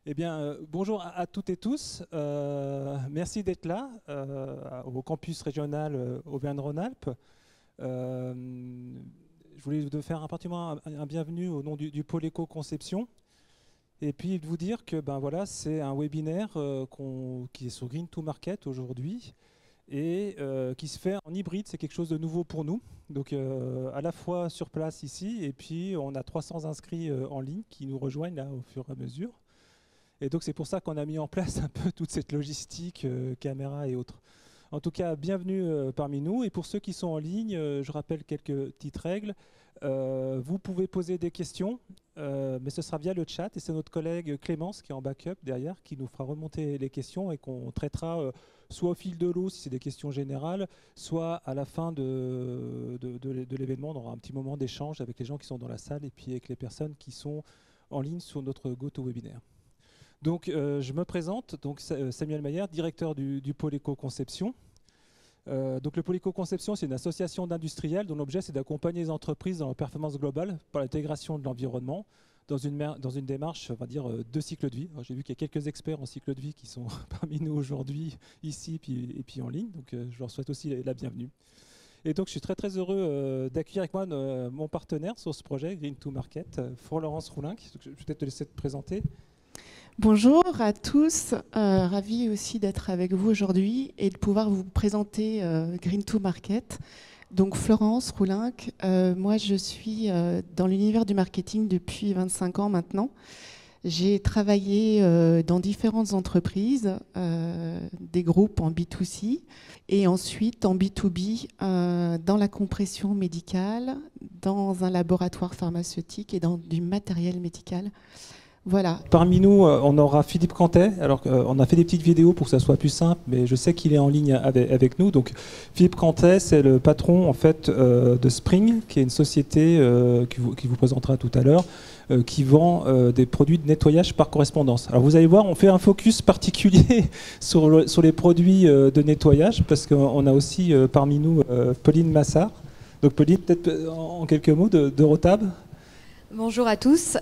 Eh bien, bonjour à toutes et tous. Merci d'être là au campus régional Auvergne-Rhône-Alpes. Je voulais vous faire un bienvenue au nom du pôle éco-conception. Et puis de vous dire que voilà, c'est un webinaire qui est sur Green to Market aujourd'hui et qui se fait en hybride. C'est quelque chose de nouveau pour nous. Donc à la fois sur place ici et puis on a 300 inscrits en ligne qui nous rejoignent là au fur et à mesure. Et donc c'est pour ça qu'on a mis en place un peu toute cette logistique, caméra et autres. En tout cas, bienvenue parmi nous. Et pour ceux qui sont en ligne, je rappelle quelques petites règles. Vous pouvez poser des questions, mais ce sera via le chat. Et c'est notre collègue Clémence qui est en backup derrière, qui nous fera remonter les questions et qu'on traitera soit au fil de l'eau si c'est des questions générales, soit à la fin de l'événement. On aura un petit moment d'échange avec les gens qui sont dans la salle et puis avec les personnes qui sont en ligne sur notre GoToWebinar. Donc, je me présente, donc, Samuel Mayer, directeur du pôle éco-conception. Donc, le pôle éco-conception, c'est une association d'industriels dont l'objet, c'est d'accompagner les entreprises dans leur performance globale par l'intégration de l'environnement dans une démarche, on va dire, de cycle de vie. J'ai vu qu'il y a quelques experts en cycle de vie qui sont parmi nous aujourd'hui, ici et puis en ligne. Donc, je leur souhaite aussi la bienvenue. Et donc, je suis très, très heureux d'accueillir avec moi mon partenaire sur ce projet, Green to Market, Florence Roulinck. Je vais peut-être te laisser te présenter. Bonjour à tous, ravi aussi d'être avec vous aujourd'hui et de pouvoir vous présenter Green to Market. Donc Florence Roulinck, moi je suis dans l'univers du marketing depuis 25 ans maintenant. J'ai travaillé dans différentes entreprises, des groupes en B2C et ensuite en B2B dans la compression médicale, dans un laboratoire pharmaceutique et dans du matériel médical. Voilà. Parmi nous, on aura Philippe Cantet. Alors, on a fait des petites vidéos pour que ça soit plus simple, mais je sais qu'il est en ligne avec nous. Donc, Philippe Cantet, c'est le patron en fait de Spring, qui est une société qui vous présentera tout à l'heure, qui vend des produits de nettoyage par correspondance. Alors, vous allez voir, on fait un focus particulier sur les produits de nettoyage, parce qu'on a aussi parmi nous Pauline Massard. Donc, Pauline, peut-être en quelques mots de Rotab. Bonjour à tous,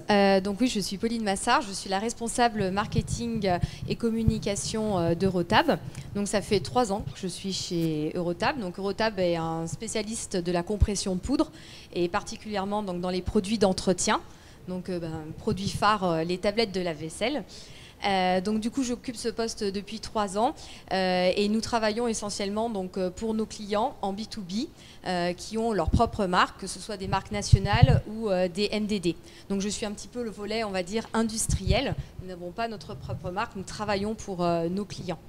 donc oui, je suis Pauline Massard, je suis la responsable marketing et communication d'Eurotab. Donc ça fait 3 ans que je suis chez Eurotab. Donc Eurotab est un spécialiste de la compression poudre et particulièrement donc, dans les produits d'entretien. Donc produits phares, les tablettes de lave-vaisselle. Donc du coup j'occupe ce poste depuis 3 ans et nous travaillons essentiellement donc, pour nos clients en B2B qui ont leur propre marque, que ce soit des marques nationales ou des MDD. Donc je suis un petit peu le volet, on va dire, industriel. Nous n'avons pas notre propre marque, nous travaillons pour nos clients.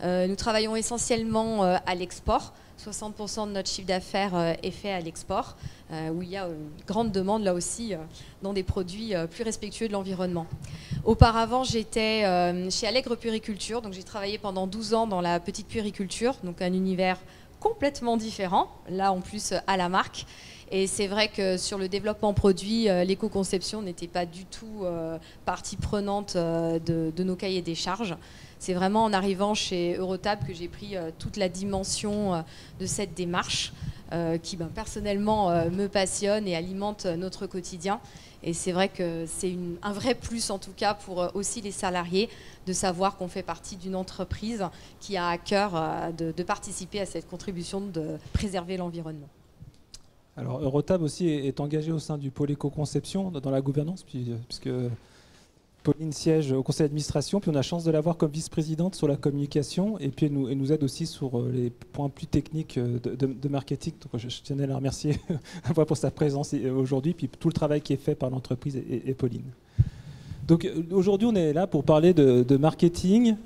Nous travaillons essentiellement à l'export. 60% de notre chiffre d'affaires est fait à l'export, où il y a une grande demande là aussi dans des produits plus respectueux de l'environnement. Auparavant, j'étais chez Allègre Puériculture, donc j'ai travaillé pendant 12 ans dans la petite puériculture, donc un univers complètement différent, là en plus à la marque. Et c'est vrai que sur le développement produit, l'éco-conception n'était pas du tout partie prenante de nos cahiers des charges. C'est vraiment en arrivant chez Eurotab que j'ai pris toute la dimension de cette démarche qui personnellement me passionne et alimente notre quotidien. Et c'est vrai que c'est un vrai plus en tout cas pour aussi les salariés de savoir qu'on fait partie d'une entreprise qui a à cœur de participer à cette contribution de préserver l'environnement. Alors Eurotab aussi est engagé au sein du pôle éco-conception dans la gouvernance, puisque Pauline siège au conseil d'administration, puis on a la chance de l'avoir comme vice-présidente sur la communication, et puis elle nous aide aussi sur les points plus techniques de marketing. Donc je tenais à la remercier pour sa présence aujourd'hui, puis tout le travail qui est fait par l'entreprise et Pauline. Donc aujourd'hui on est là pour parler de marketing,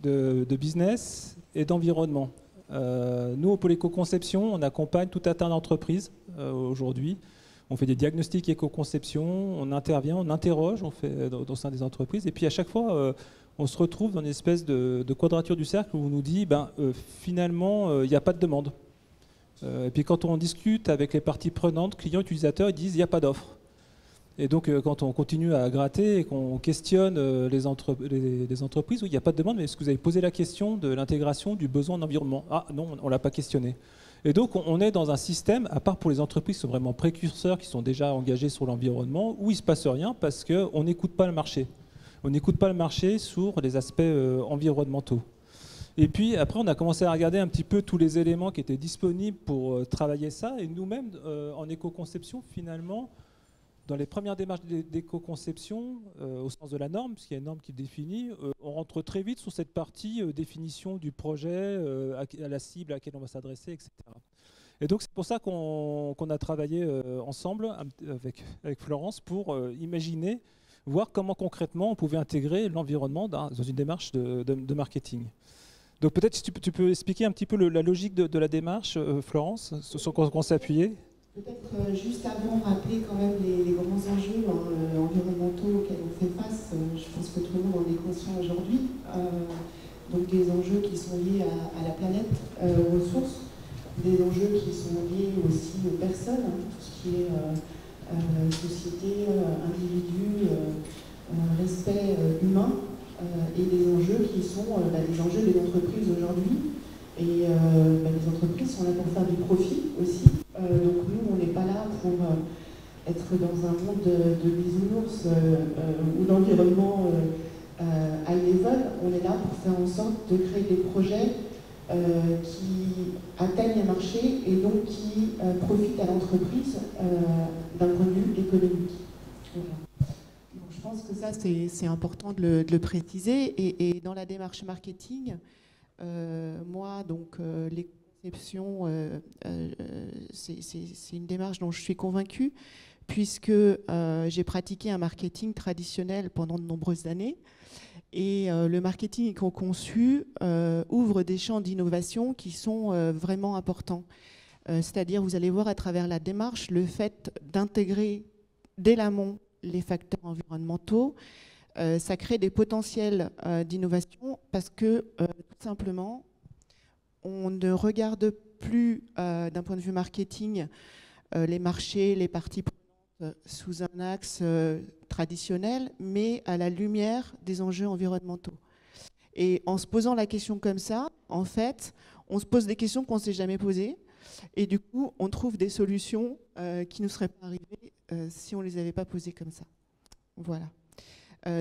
de business et d'environnement. Nous au pôle éco-conception, on accompagne tout un tas d'entreprises aujourd'hui. On fait des diagnostics éco-conception, on intervient, on interroge, on fait au sein des entreprises. Et puis à chaque fois, on se retrouve dans une espèce de quadrature du cercle où on nous dit finalement, il n'y a pas de demande. Et puis quand on discute avec les parties prenantes, clients, utilisateurs, ils disent il n'y a pas d'offre. Et donc quand on continue à gratter et qu'on questionne les entreprises où il n'y a pas de demande, mais est-ce que vous avez posé la question de l'intégration du besoin en environnement? Ah non, on ne l'a pas questionné. Et donc, on est dans un système, à part pour les entreprises qui sont vraiment précurseurs, qui sont déjà engagées sur l'environnement, où il ne se passe rien parce qu'on n'écoute pas le marché. On n'écoute pas le marché sur les aspects environnementaux. Et puis après, on a commencé à regarder un petit peu tous les éléments qui étaient disponibles pour travailler ça. Et nous-mêmes, en éco-conception, finalement, dans les premières démarches d'éco-conception, au sens de la norme, puisqu'il y a une norme qui définit, on rentre très vite sur cette partie définition du projet, à la cible à laquelle on va s'adresser, etc. Et donc c'est pour ça qu'on a travaillé ensemble avec Florence pour imaginer, voir comment concrètement on pouvait intégrer l'environnement dans une démarche de marketing. Donc peut-être si tu peux expliquer un petit peu la logique de la démarche, Florence, sur quoi on s'est appuyé. Peut-être juste avant, rappeler quand même les grands enjeux environnementaux auxquels on fait face. Je pense que tout le monde en est conscient aujourd'hui. Donc des enjeux qui sont liés à la planète, aux ressources, des enjeux qui sont liés aussi aux personnes, tout ce qui est société, individu, respect humain, et des enjeux qui sont les enjeux des entreprises aujourd'hui. Et les entreprises sont là pour faire du profit aussi. Donc nous, on n'est pas là pour être dans un monde de bisounours ou d'environnement high level. On est là pour faire en sorte de créer des projets qui atteignent les marchés et donc qui profitent à l'entreprise d'un point de vue économique. Voilà. Donc je pense que ça, c'est important de le préciser. Et dans la démarche marketing, moi, donc, les conceptions, c'est une démarche dont je suis convaincue, puisque j'ai pratiqué un marketing traditionnel pendant de nombreuses années. Et le marketing éco-conçu ouvre des champs d'innovation qui sont vraiment importants. C'est-à-dire, vous allez voir à travers la démarche, le fait d'intégrer dès l'amont les facteurs environnementaux, ça crée des potentiels d'innovation parce que, tout simplement, on ne regarde plus, d'un point de vue marketing, les marchés, les parties prenantes sous un axe traditionnel, mais à la lumière des enjeux environnementaux. Et en se posant la question comme ça, en fait, on se pose des questions qu'on ne s'est jamais posées, et du coup, on trouve des solutions qui ne nous seraient pas arrivées si on ne les avait pas posées comme ça. Voilà.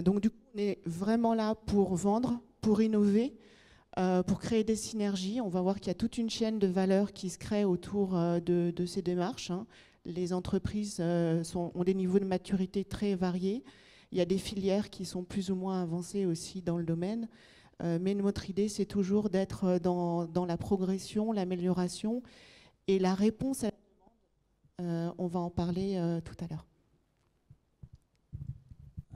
Donc du coup, on est vraiment là pour vendre, pour innover, pour créer des synergies. On va voir qu'il y a toute une chaîne de valeur qui se crée autour de ces démarches. Les entreprises ont des niveaux de maturité très variés. Il y a des filières qui sont plus ou moins avancées aussi dans le domaine. Mais notre idée, c'est toujours d'être dans la progression, l'amélioration et la réponse à la demande. On va en parler tout à l'heure.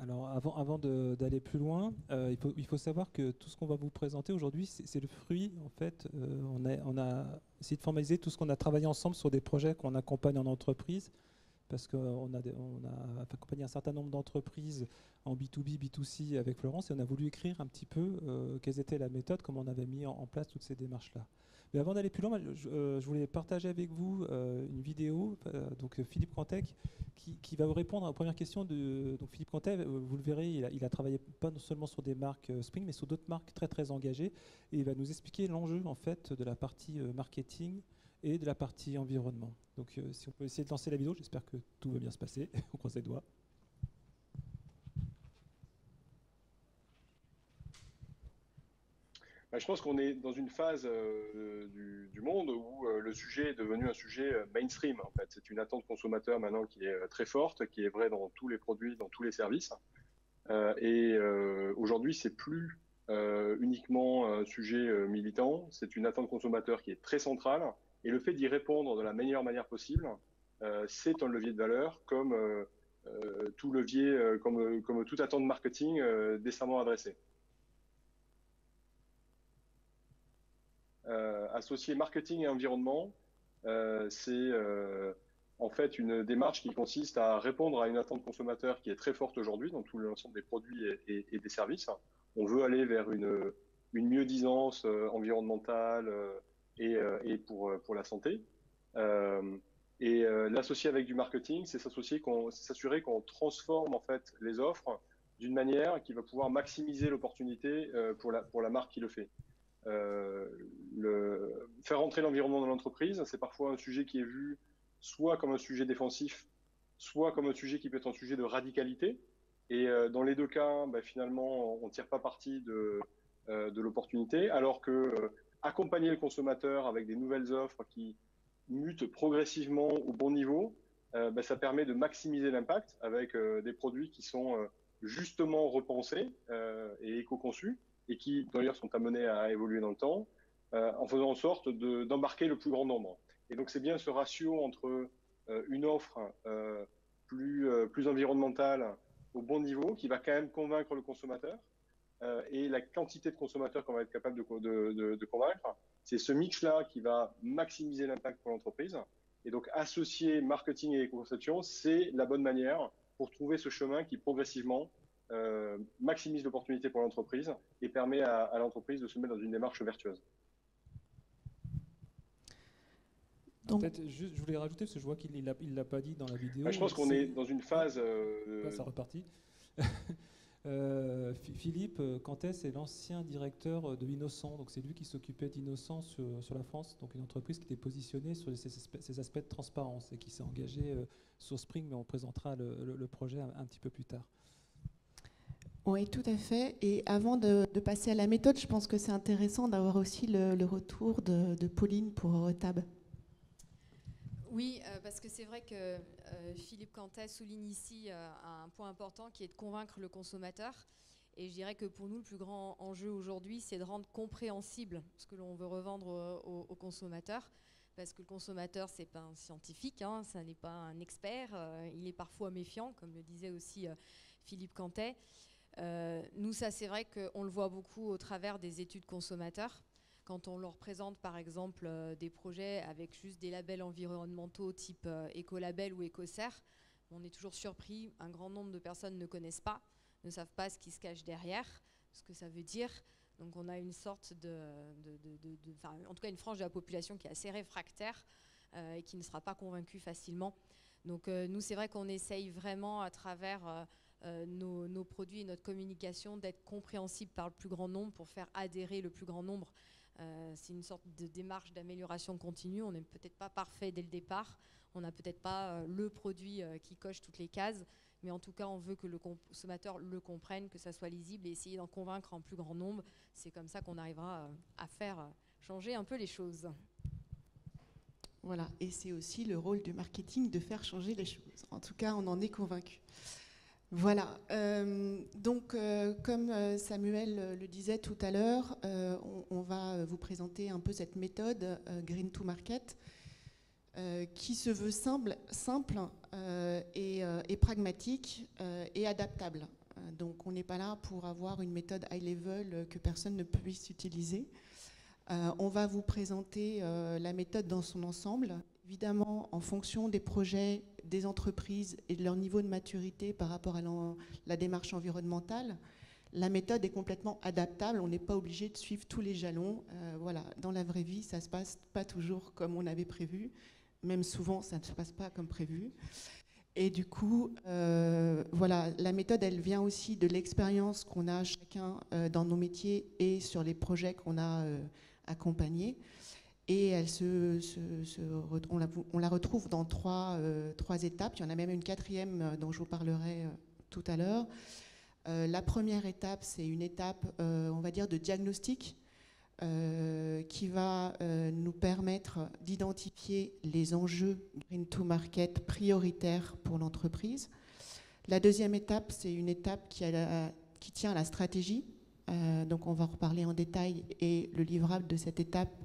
Alors avant d'aller plus loin, il faut savoir que tout ce qu'on va vous présenter aujourd'hui, c'est le fruit, en fait, on a essayé de formaliser tout ce qu'on a travaillé ensemble sur des projets qu'on accompagne en entreprise, parce qu'on a accompagné un certain nombre d'entreprises en B2B, B2C avec Florence, et on a voulu écrire un petit peu quelles étaient la méthode, comment on avait mis en place toutes ces démarches-là. Mais avant d'aller plus loin, je voulais partager avec vous une vidéo, donc Philippe Cantet, qui va vous répondre aux premières questions. Donc Philippe Cantet, vous le verrez, il a travaillé pas seulement sur des marques Spring, mais sur d'autres marques très très engagées, et il va nous expliquer l'enjeu en fait de la partie marketing et de la partie environnement. Donc si on peut essayer de lancer la vidéo, j'espère que tout va bien se passer, on croise les doigts. Je pense qu'on est dans une phase du monde où le sujet est devenu un sujet mainstream. En fait, c'est une attente consommateur maintenant qui est très forte, qui est vraie dans tous les produits, dans tous les services. Aujourd'hui, c'est plus uniquement un sujet militant. C'est une attente consommateur qui est très centrale. Et le fait d'y répondre de la meilleure manière possible, c'est un levier de valeur, comme tout levier, comme toute attente marketing décemment adressée. Associer marketing et environnement, c'est en fait une démarche qui consiste à répondre à une attente consommateur qui est très forte aujourd'hui dans tout l'ensemble des produits et des services. On veut aller vers une mieux-disance environnementale et pour la santé. L'associer avec du marketing, c'est s'assurer qu'on transforme en fait les offres d'une manière qui va pouvoir maximiser l'opportunité pour la marque qui le fait. Faire entrer l'environnement dans l'entreprise, c'est parfois un sujet qui est vu soit comme un sujet défensif, soit comme un sujet qui peut être un sujet de radicalité. Et dans les deux cas, finalement, on ne tire pas parti de l'opportunité, alors que accompagner le consommateur avec des nouvelles offres qui mutent progressivement au bon niveau, ça permet de maximiser l'impact avec des produits qui sont justement repensés et éco-conçus, et qui d'ailleurs sont amenés à évoluer dans le temps, en faisant en sorte d'embarquer le plus grand nombre. Et donc c'est bien ce ratio entre une offre plus environnementale au bon niveau qui va quand même convaincre le consommateur, et la quantité de consommateurs qu'on va être capable de convaincre. C'est ce mix-là qui va maximiser l'impact pour l'entreprise. Et donc, associer marketing et éco-conception, c'est la bonne manière pour trouver ce chemin qui progressivement maximise l'opportunité pour l'entreprise et permet à l'entreprise de se mettre dans une démarche vertueuse. Peut-être juste, je voulais rajouter, parce que je vois qu'il ne l'a pas dit dans la vidéo. Je pense qu'on est dans une phase... Ça repartit. Philippe Cantès est l'ancien directeur de Innocent, donc c'est lui qui s'occupait d'Innocent sur la France, donc une entreprise qui était positionnée sur ces aspects de transparence et qui s'est engagée sur Spring, mais on présentera le projet un petit peu plus tard. Oui, tout à fait. Et avant de passer à la méthode, je pense que c'est intéressant d'avoir aussi le retour de Pauline pour Eurotab. Oui, parce que c'est vrai que Philippe Cantet souligne ici un point important qui est de convaincre le consommateur. Et je dirais que pour nous, le plus grand enjeu aujourd'hui, c'est de rendre compréhensible ce que l'on veut revendre aux consommateurs. Parce que le consommateur, ce n'est pas un scientifique, hein, ça n'est pas un expert. Il est parfois méfiant, comme le disait aussi Philippe Cantet. Nous, ça, c'est vrai qu'on le voit beaucoup au travers des études consommateurs. Quand on leur présente par exemple des projets avec juste des labels environnementaux type Écolabel ou Écocert, on est toujours surpris. Un grand nombre de personnes ne connaissent pas, ne savent pas ce qui se cache derrière, ce que ça veut dire. Donc on a une sorte en tout cas une frange de la population qui est assez réfractaire et qui ne sera pas convaincue facilement. Donc nous, c'est vrai qu'on essaye vraiment à travers nos produits et notre communication d'être compréhensibles par le plus grand nombre pour faire adhérer le plus grand nombre. C'est une sorte de démarche d'amélioration continue. On n'est peut-être pas parfait dès le départ. On n'a peut-être pas le produit qui coche toutes les cases. Mais en tout cas, on veut que le consommateur le comprenne, que ça soit lisible et essayer d'en convaincre un plus grand nombre. C'est comme ça qu'on arrivera à faire changer un peu les choses. Voilà. Et c'est aussi le rôle du marketing de faire changer les choses. En tout cas, on en est convaincu. Voilà, donc comme Samuel le disait tout à l'heure, on va vous présenter un peu cette méthode Green to Market qui se veut simple et pragmatique et adaptable. Donc on n'est pas là pour avoir une méthode high level que personne ne puisse utiliser. On va vous présenter la méthode dans son ensemble, évidemment en fonction des projets, des entreprises et de leur niveau de maturité par rapport à la démarche environnementale. La méthode est complètement adaptable, on n'est pas obligé de suivre tous les jalons. Voilà, dans la vraie vie, ça ne se passe pas toujours comme on avait prévu, même souvent ça ne se passe pas comme prévu. Et du coup, voilà, la méthode, elle vient aussi de l'expérience qu'on a chacun dans nos métiers et sur les projets qu'on a accompagnés. Et elle on la retrouve dans trois étapes. Il y en a même une quatrième dont je vous parlerai tout à l'heure. La première étape, c'est une étape, on va dire, de diagnostic qui va nous permettre d'identifier les enjeux Green to Market prioritaires pour l'entreprise. La deuxième étape, c'est une étape qui tient à la stratégie. Donc on va en reparler en détail. Et le livrable de cette étape,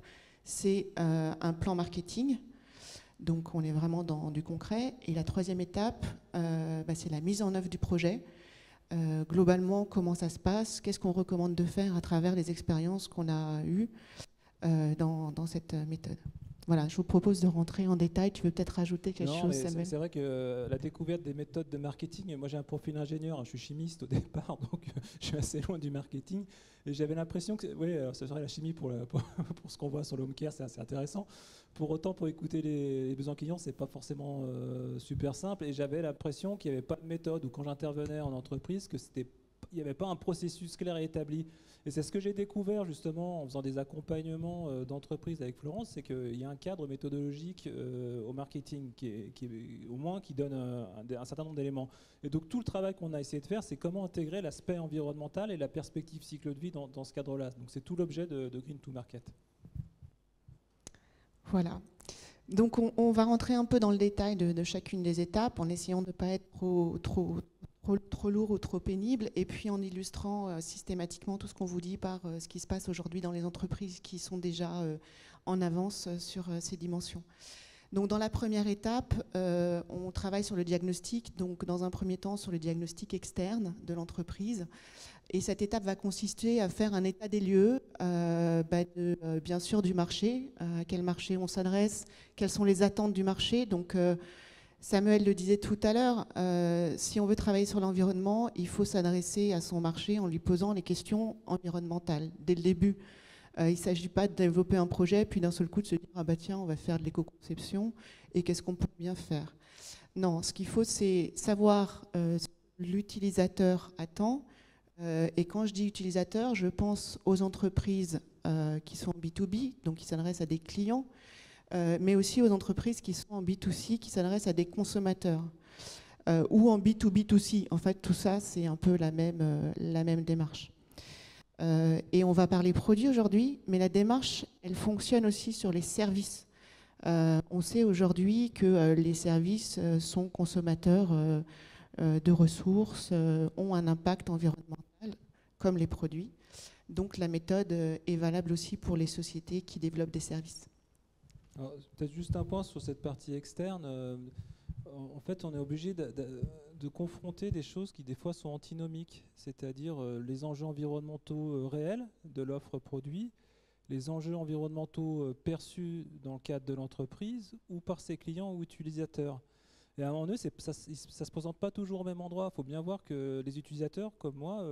c'est un plan marketing. Donc on est vraiment dans du concret. Et la troisième étape, c'est la mise en œuvre du projet. Globalement, comment ça se passe? Qu'est-ce qu'on recommande de faire à travers les expériences qu'on a eues dans cette méthode? Voilà, je vous propose de rentrer en détail. Tu veux peut-être rajouter quelque chose, Samuel? C'est vrai que la découverte des méthodes de marketing, moi j'ai un profil ingénieur, hein, je suis chimiste au départ, donc je suis assez loin du marketing. Et j'avais l'impression que ce serait la chimie pour ce qu'on voit sur l'home care, c'est assez intéressant. Pour autant, pour écouter les besoins clients, c'est pas forcément super simple. Et j'avais l'impression qu'il n'y avait pas de méthode, ou quand j'intervenais en entreprise, que c'était il n'y avait pas un processus clair et établi. Et c'est ce que j'ai découvert justement en faisant des accompagnements d'entreprises avec Florence, c'est qu'il y a un cadre méthodologique au marketing au moins qui donne un certain nombre d'éléments. Et donc tout le travail qu'on a essayé de faire, c'est comment intégrer l'aspect environnemental et la perspective cycle de vie dans ce cadre-là. Donc c'est tout l'objet de Green to Market. Voilà. Donc on va rentrer un peu dans le détail de chacune des étapes en essayant de ne pas être trop lourd ou trop pénible, et puis en illustrant systématiquement tout ce qu'on vous dit par ce qui se passe aujourd'hui dans les entreprises qui sont déjà en avance sur ces dimensions. Donc dans la première étape, on travaille sur le diagnostic, donc dans un premier temps sur le diagnostic externe de l'entreprise. Et cette étape va consister à faire un état des lieux, bien sûr du marché, à quel marché on s'adresse, quelles sont les attentes du marché. Donc Samuel le disait tout à l'heure, si on veut travailler sur l'environnement, il faut s'adresser à son marché en lui posant les questions environnementales dès le début. Il ne s'agit pas de développer un projet puis d'un seul coup de se dire « Ah bah tiens, on va faire de l'éco-conception et qu'est-ce qu'on peut bien faire ?» Non, ce qu'il faut, c'est savoir ce que l'utilisateur attend. Et quand je dis utilisateur, je pense aux entreprises qui sont en B2B, donc qui s'adressent à des clients, mais aussi aux entreprises qui sont en B2C, qui s'adressent à des consommateurs, ou en B2B2C. En fait, tout ça, c'est un peu la même démarche. Et on va parler produits aujourd'hui, mais la démarche, elle fonctionne aussi sur les services. On sait aujourd'hui que les services sont consommateurs de ressources, ont un impact environnemental, comme les produits. Donc la méthode est valable aussi pour les sociétés qui développent des services. Peut-être juste un point sur cette partie externe. En fait, on est obligé de confronter des choses qui des fois sont antinomiques, c'est-à-dire les enjeux environnementaux réels de l'offre produit, les enjeux environnementaux perçus dans le cadre de l'entreprise ou par ses clients ou utilisateurs. Et à un moment donné, ça ne se présente pas toujours au même endroit. Il faut bien voir que les utilisateurs, comme moi,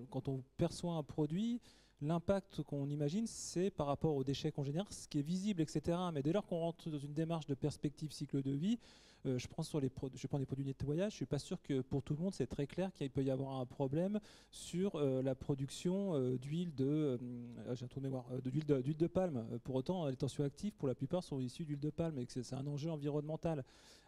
quand on perçoit un produit, l'impact qu'on imagine, c'est par rapport aux déchets qu'on génère, ce qui est visible, etc. Mais dès lors qu'on rentre dans une démarche de perspective cycle de vie, je prends des produits de nettoyage, je ne suis pas sûr que pour tout le monde, c'est très clair qu'il peut y avoir un problème sur la production d'huile d'huile de palme. Pour autant, les tensioactifs, pour la plupart, sont issus d'huile de palme et que c'est un enjeu environnemental.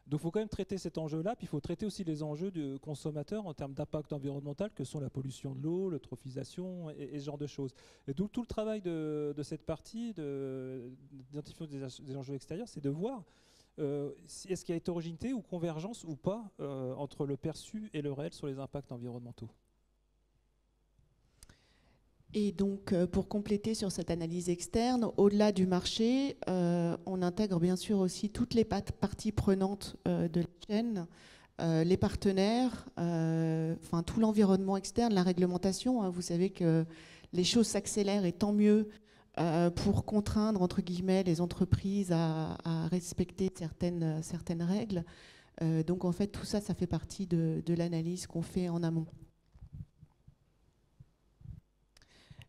Donc il faut quand même traiter cet enjeu-là, puis il faut traiter aussi les enjeux du consommateur en termes d'impact environnemental, que sont la pollution de l'eau, l'eutrophisation et ce genre de choses. Et donc tout le travail de cette partie d'identification des enjeux extérieurs, c'est de voir est-ce qu'il y a hétérogénéité ou convergence ou pas entre le perçu et le réel sur les impacts environnementaux. Et donc, pour compléter sur cette analyse externe, au-delà du marché, on intègre bien sûr aussi toutes les parties prenantes de la chaîne, les partenaires, tout l'environnement externe, la réglementation. Vous savez que les choses s'accélèrent et tant mieux pour contraindre, entre guillemets, les entreprises à respecter certaines règles. Donc, en fait, tout ça, ça fait partie de l'analyse qu'on fait en amont.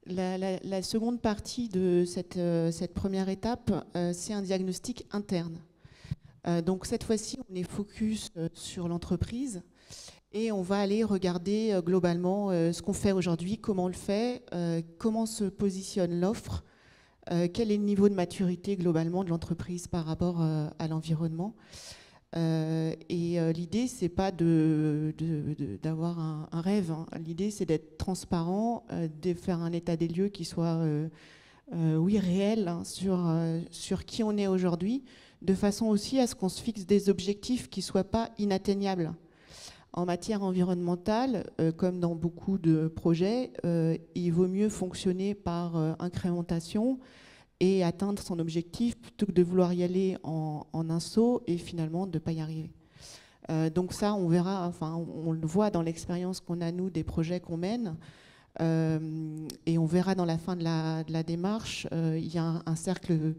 La seconde partie de cette première étape, c'est un diagnostic interne. Donc cette fois-ci, on est focus sur l'entreprise et on va aller regarder globalement ce qu'on fait aujourd'hui, comment on le fait, comment se positionne l'offre, quel est le niveau de maturité globalement de l'entreprise par rapport à l'environnement. L'idée, c'est pas d'avoir un rêve. Hein. L'idée, c'est d'être transparent, de faire un état des lieux qui soit, réel hein, sur qui on est aujourd'hui, de façon aussi à ce qu'on se fixe des objectifs qui soient pas inatteignables. En matière environnementale, comme dans beaucoup de projets, il vaut mieux fonctionner par incrémentation et atteindre son objectif plutôt que de vouloir y aller en un saut et finalement de ne pas y arriver. Donc ça, on verra, on le voit dans l'expérience qu'on a, nous, des projets qu'on mène, et on verra dans la fin de la démarche, il y a un cercle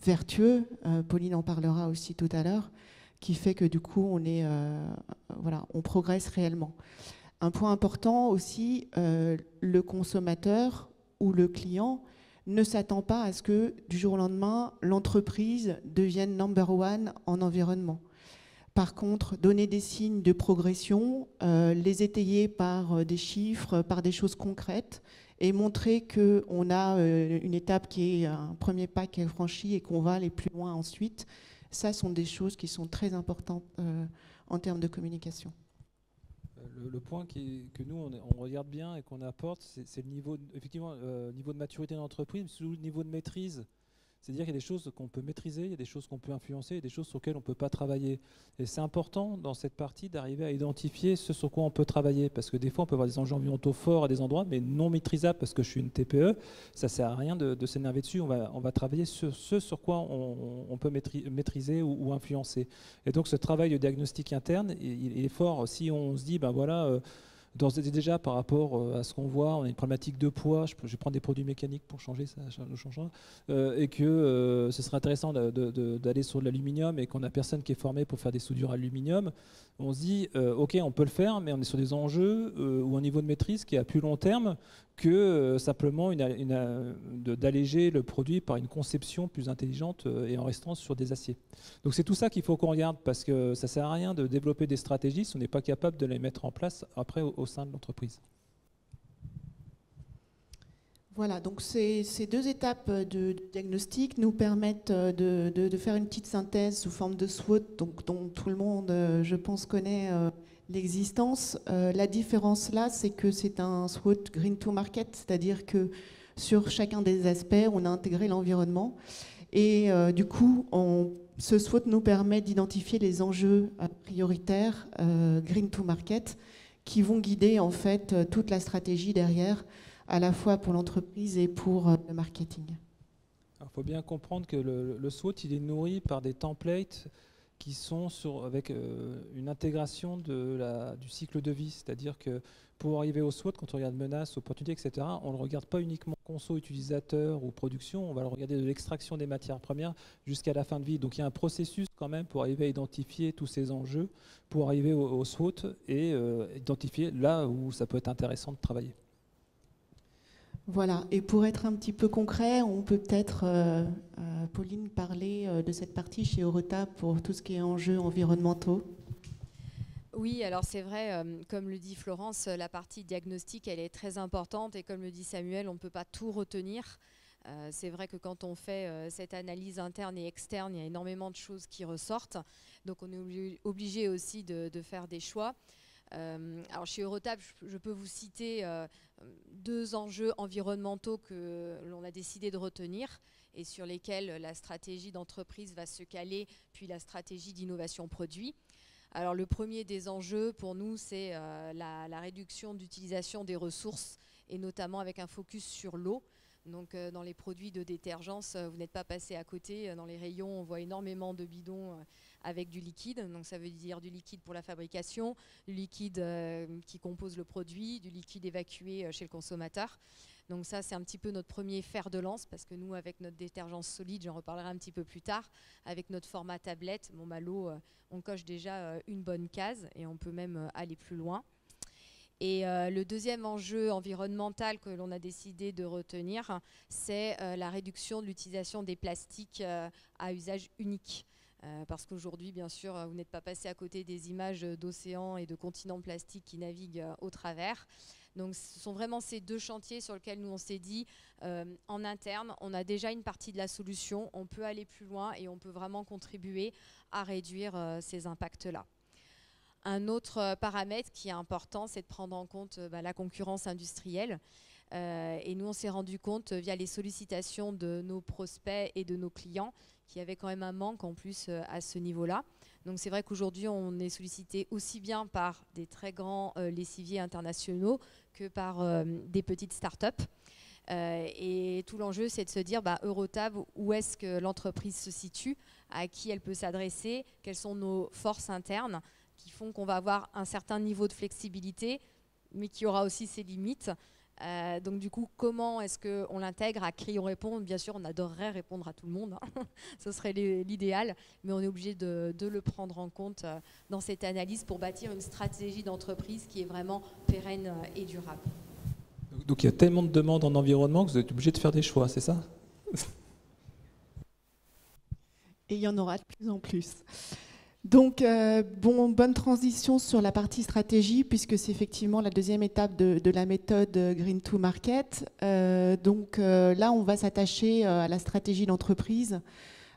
vertueux, Pauline en parlera aussi tout à l'heure, qui fait que du coup, on progresse réellement. Un point important aussi, le consommateur ou le client ne s'attend pas à ce que du jour au lendemain, l'entreprise devienne number one en environnement. Par contre, donner des signes de progression, les étayer par des chiffres, par des choses concrètes, et montrer qu'on a une étape qui est un premier pas qui est franchi et qu'on va aller plus loin ensuite. Ça sont des choses qui sont très importantes en termes de communication. Le point que nous, on regarde bien et qu'on apporte, c'est le niveau, effectivement, niveau de maturité de l'entreprise, mais surtout le niveau de maîtrise. C'est-à-dire qu'il y a des choses qu'on peut maîtriser, il y a des choses qu'on peut influencer, il y a des choses sur lesquelles on ne peut pas travailler. Et c'est important dans cette partie d'arriver à identifier ce sur quoi on peut travailler. Parce que des fois, on peut avoir des enjeux environnementaux forts à des endroits, mais non maîtrisables parce que je suis une TPE. Ça ne sert à rien de s'énerver dessus. On va travailler sur ce sur quoi on peut maîtriser ou influencer. Et donc ce travail de diagnostic interne, il est fort. Si on se dit, ben voilà... déjà par rapport à ce qu'on voit, on a une problématique de poids, je vais prendre des produits mécaniques pour changer, ça nous changera, et que ce serait intéressant d'aller sur de l'aluminium et qu'on n'a personne qui est formé pour faire des soudures aluminium, on se dit, ok, on peut le faire, mais on est sur des enjeux ou un niveau de maîtrise qui est à plus long terme que simplement d'alléger le produit par une conception plus intelligente et en restant sur des aciers. Donc c'est tout ça qu'il faut qu'on regarde, parce que ça ne sert à rien de développer des stratégies si on n'est pas capable de les mettre en place après au sein de l'entreprise. Voilà, donc ces deux étapes de diagnostic nous permettent de faire une petite synthèse sous forme de SWOT, donc, dont tout le monde, je pense, connaît l'existence. La différence là, c'est que c'est un SWOT Green to Market, c'est-à-dire que sur chacun des aspects, on a intégré l'environnement. Et du coup, ce SWOT nous permet d'identifier les enjeux prioritaires Green to Market qui vont guider en fait toute la stratégie derrière, à la fois pour l'entreprise et pour le marketing. Il faut bien comprendre que le SWOT, il est nourri par des templates qui sont avec une intégration du cycle de vie. C'est-à-dire que pour arriver au SWOT, quand on regarde menaces, opportunités, etc., on ne le regarde pas uniquement conso, utilisateur ou production, on va le regarder de l'extraction des matières premières jusqu'à la fin de vie. Donc il y a un processus quand même pour arriver à identifier tous ces enjeux, pour arriver au SWOT et identifier là où ça peut être intéressant de travailler. Voilà, et pour être un petit peu concret, on peut peut-être, Pauline, parler de cette partie chez Eurotab pour tout ce qui est enjeux environnementaux. Oui, alors c'est vrai, comme le dit Florence, la partie diagnostic, elle est très importante et comme le dit Samuel, on ne peut pas tout retenir. C'est vrai que quand on fait cette analyse interne et externe, il y a énormément de choses qui ressortent. Donc on est obligé aussi de faire des choix. Alors chez Eurotab, je peux vous citer deux enjeux environnementaux que l'on a décidé de retenir et sur lesquels la stratégie d'entreprise va se caler, puis la stratégie d'innovation produit. Alors le premier des enjeux pour nous, c'est la réduction d'utilisation des ressources et notamment avec un focus sur l'eau. Donc dans les produits de détergence, vous n'êtes pas passé à côté. Dans les rayons, on voit énormément de bidons avec du liquide. Donc ça veut dire du liquide pour la fabrication, du liquide qui compose le produit, du liquide évacué chez le consommateur. Donc ça, c'est un petit peu notre premier fer de lance parce que nous, avec notre détergent solide, j'en reparlerai un petit peu plus tard, avec notre format tablette, l'eau, on coche déjà une bonne case et on peut même aller plus loin. Et le deuxième enjeu environnemental que l'on a décidé de retenir, c'est la réduction de l'utilisation des plastiques à usage unique. Parce qu'aujourd'hui, bien sûr, vous n'êtes pas passé à côté des images d'océans et de continents plastiques qui naviguent au travers. Donc ce sont vraiment ces deux chantiers sur lesquels nous on s'est dit, en interne, on a déjà une partie de la solution, on peut aller plus loin et on peut vraiment contribuer à réduire ces impacts-là. Un autre paramètre qui est important, c'est de prendre en compte la concurrence industrielle. Et nous, on s'est rendu compte via les sollicitations de nos prospects et de nos clients qu'il y avait quand même un manque en plus à ce niveau-là. Donc c'est vrai qu'aujourd'hui, on est sollicité aussi bien par des très grands lessiviers internationaux que par des petites startups. Et tout l'enjeu, c'est de se dire, Eurotab, où est-ce que l'entreprise se situe, à qui elle peut s'adresser, quelles sont nos forces internes, qui font qu'on va avoir un certain niveau de flexibilité, mais qui aura aussi ses limites. Donc du coup, comment est-ce qu'on l'intègre? À qui on répond? Bien sûr, on adorerait répondre à tout le monde, hein. Ce serait l'idéal, mais on est obligé de le prendre en compte dans cette analyse pour bâtir une stratégie d'entreprise qui est vraiment pérenne et durable. Donc il y a tellement de demandes en environnement que vous êtes obligé de faire des choix, c'est ça? Et il y en aura de plus en plus. Donc, bonne transition sur la partie stratégie, puisque c'est effectivement la deuxième étape de la méthode Green to Market. Là, on va s'attacher à la stratégie d'entreprise,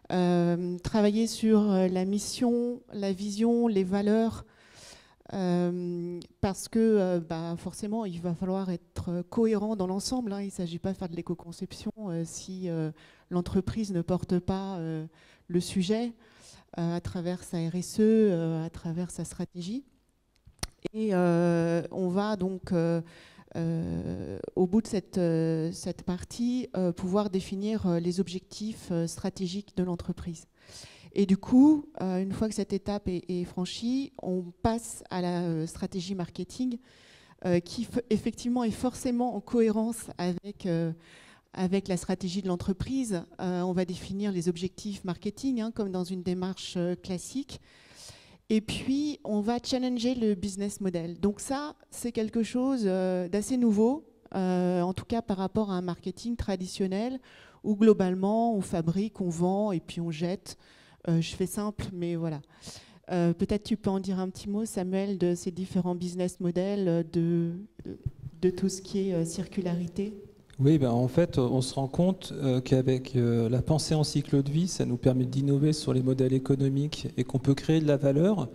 travailler sur la mission, la vision, les valeurs, parce que forcément, il va falloir être cohérent dans l'ensemble. Il ne s'agit pas de faire de l'éco-conception si l'entreprise ne porte pas le sujet à travers sa RSE, à travers sa stratégie. Et on va donc, au bout de cette partie, pouvoir définir les objectifs stratégiques de l'entreprise. Et du coup, une fois que cette étape est franchie, on passe à la stratégie marketing qui effectivement est forcément en cohérence avec la stratégie de l'entreprise. On va définir les objectifs marketing comme dans une démarche classique. Et puis, on va challenger le business model. Donc ça, c'est quelque chose d'assez nouveau, en tout cas par rapport à un marketing traditionnel où globalement, on fabrique, on vend et puis on jette. Je fais simple, mais voilà. Peut-être tu peux en dire un petit mot, Samuel, de ces différents business models, de tout ce qui est circularité. Oui, en fait, on se rend compte qu'avec la pensée en cycle de vie, ça nous permet d'innover sur les modèles économiques et qu'on peut créer de la valeur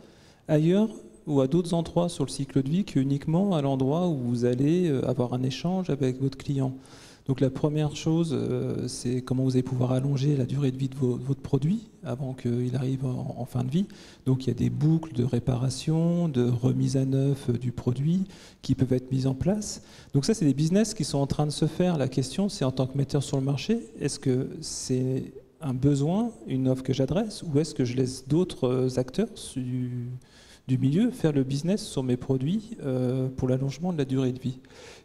ailleurs ou à d'autres endroits sur le cycle de vie qu'uniquement à l'endroit où vous allez avoir un échange avec votre client. Donc la première chose, c'est comment vous allez pouvoir allonger la durée de vie de votre produit avant qu'il arrive en fin de vie. Donc il y a des boucles de réparation, de remise à neuf du produit qui peuvent être mises en place. Donc ça, c'est des business qui sont en train de se faire. La question, c'est en tant que metteur sur le marché, est-ce que c'est un besoin, une offre que j'adresse, ou est-ce que je laisse d'autres acteurs du milieu faire le business sur mes produits pour l'allongement de la durée de vie.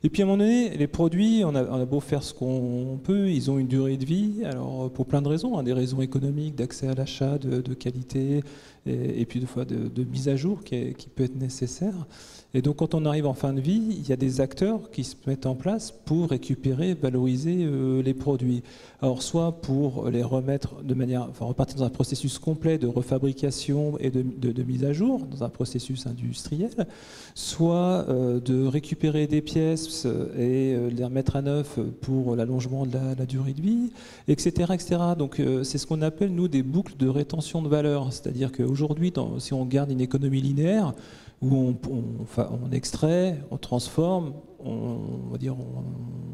Et puis à un moment donné, les produits, on a beau faire ce qu'on peut, ils ont une durée de vie, alors pour plein de raisons, des raisons économiques, d'accès à l'achat, de qualité, et puis des fois de mise à jour qui peut être nécessaire. Et donc quand on arrive en fin de vie, il y a des acteurs qui se mettent en place pour récupérer, valoriser les produits. Alors soit pour les remettre de manière, repartir dans un processus complet de refabrication et de mise à jour, dans un processus industriel, soit de récupérer des pièces et les remettre à neuf pour l'allongement de la durée de vie, etc. etc. Donc c'est ce qu'on appelle, nous, des boucles de rétention de valeur. C'est-à-dire qu'aujourd'hui, si on garde une économie linéaire, où on extrait, on transforme, on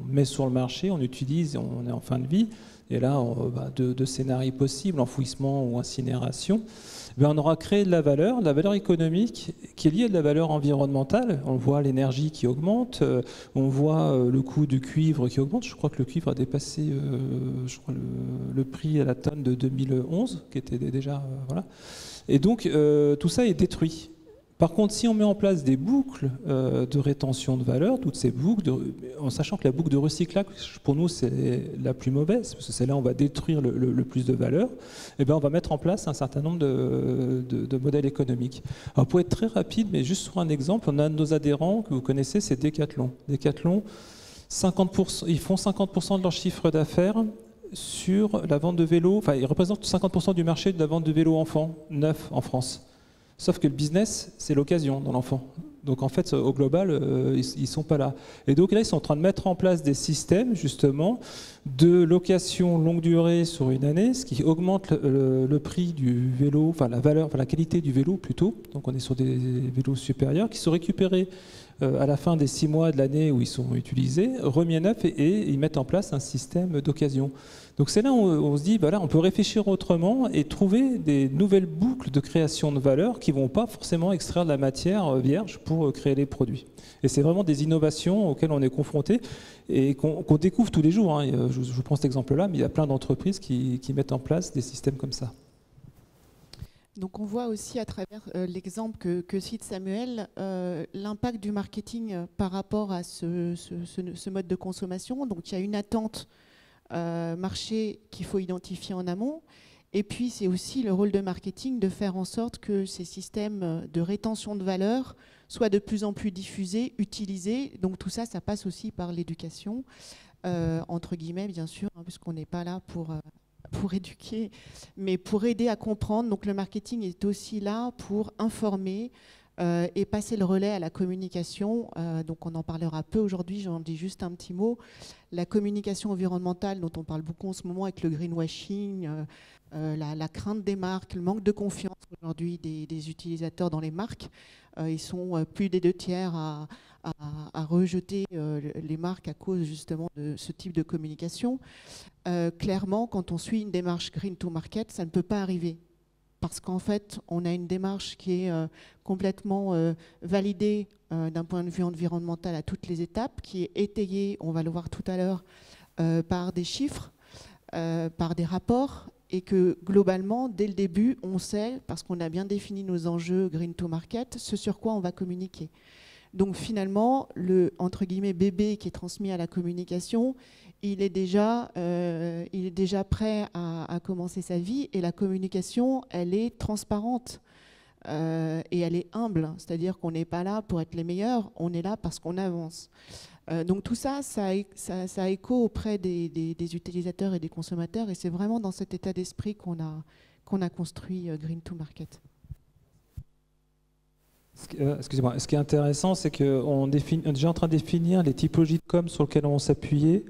met sur le marché, on utilise, on est en fin de vie. Et là, deux scénarios possibles, enfouissement ou incinération. On aura créé de la valeur économique qui est liée à de la valeur environnementale. On voit l'énergie qui augmente, on voit le coût du cuivre qui augmente. Je crois que le cuivre a dépassé le prix à la tonne de 2011, qui était déjà... voilà. Et donc, tout ça est détruit. Par contre, si on met en place des boucles de rétention de valeur, toutes ces boucles, en sachant que la boucle de recyclage, pour nous, c'est la plus mauvaise, parce que c'est là où on va détruire le plus de valeur, on va mettre en place un certain nombre de modèles économiques. Alors, pour être très rapide, mais juste sur un exemple, on a un de nos adhérents que vous connaissez, c'est Decathlon. Decathlon, 50%, ils font 50% de leur chiffre d'affaires sur la vente de vélos, ils représentent 50% du marché de la vente de vélos enfants neufs en France. Sauf que le business, c'est l'occasion dans l'enfant. Donc en fait, au global, ils ne sont pas là. Et donc là, ils sont en train de mettre en place des systèmes, justement, de location longue durée sur une année, ce qui augmente le prix du vélo, la qualité du vélo plutôt. Donc on est sur des vélos supérieurs qui sont récupérés à la fin des 6 mois de l'année où ils sont utilisés, remis à neuf et ils mettent en place un système d'occasion. Donc c'est là où on se dit, on peut réfléchir autrement et trouver des nouvelles boucles de création de valeur qui ne vont pas forcément extraire de la matière vierge pour créer les produits. Et c'est vraiment des innovations auxquelles on est confronté et qu'on découvre tous les jours. Je vous prends cet exemple-là, mais il y a plein d'entreprises qui mettent en place des systèmes comme ça. Donc on voit aussi à travers l'exemple que cite Samuel, l'impact du marketing par rapport à ce mode de consommation. Donc il y a une attente marché qu'il faut identifier en amont. Et puis c'est aussi le rôle de marketing de faire en sorte que ces systèmes de rétention de valeur soient de plus en plus diffusés, utilisés. Donc tout ça, ça passe aussi par l'éducation, entre guillemets bien sûr, puisqu'on n'est pas là pour éduquer, mais pour aider à comprendre. Donc le marketing est aussi là pour informer et passer le relais à la communication. Donc on en parlera peu aujourd'hui, j'en dis juste un petit mot. La communication environnementale dont on parle beaucoup en ce moment avec le greenwashing, la crainte des marques, le manque de confiance aujourd'hui des utilisateurs dans les marques. Ils sont plus des 2/3 à rejeter les marques à cause justement de ce type de communication. Clairement, quand on suit une démarche Green to Market, ça ne peut pas arriver. Parce qu'en fait, on a une démarche qui est complètement validée d'un point de vue environnemental à toutes les étapes, qui est étayée, on va le voir tout à l'heure, par des chiffres, par des rapports, et que globalement, dès le début, on sait, parce qu'on a bien défini nos enjeux Green to Market, ce sur quoi on va communiquer. Donc finalement, le entre guillemets bébé qui est transmis à la communication, il est déjà prêt à commencer sa vie, et la communication, elle est transparente et elle est humble, c'est-à-dire qu'on n'est pas là pour être les meilleurs, on est là parce qu'on avance. Donc tout ça, ça a écho auprès des utilisateurs et des consommateurs, et c'est vraiment dans cet état d'esprit qu'on a construit Green to Market. Excusez-moi, ce qui est intéressant, c'est qu'on est déjà en train de définir les typologies de com sur lesquelles on va s'appuyer,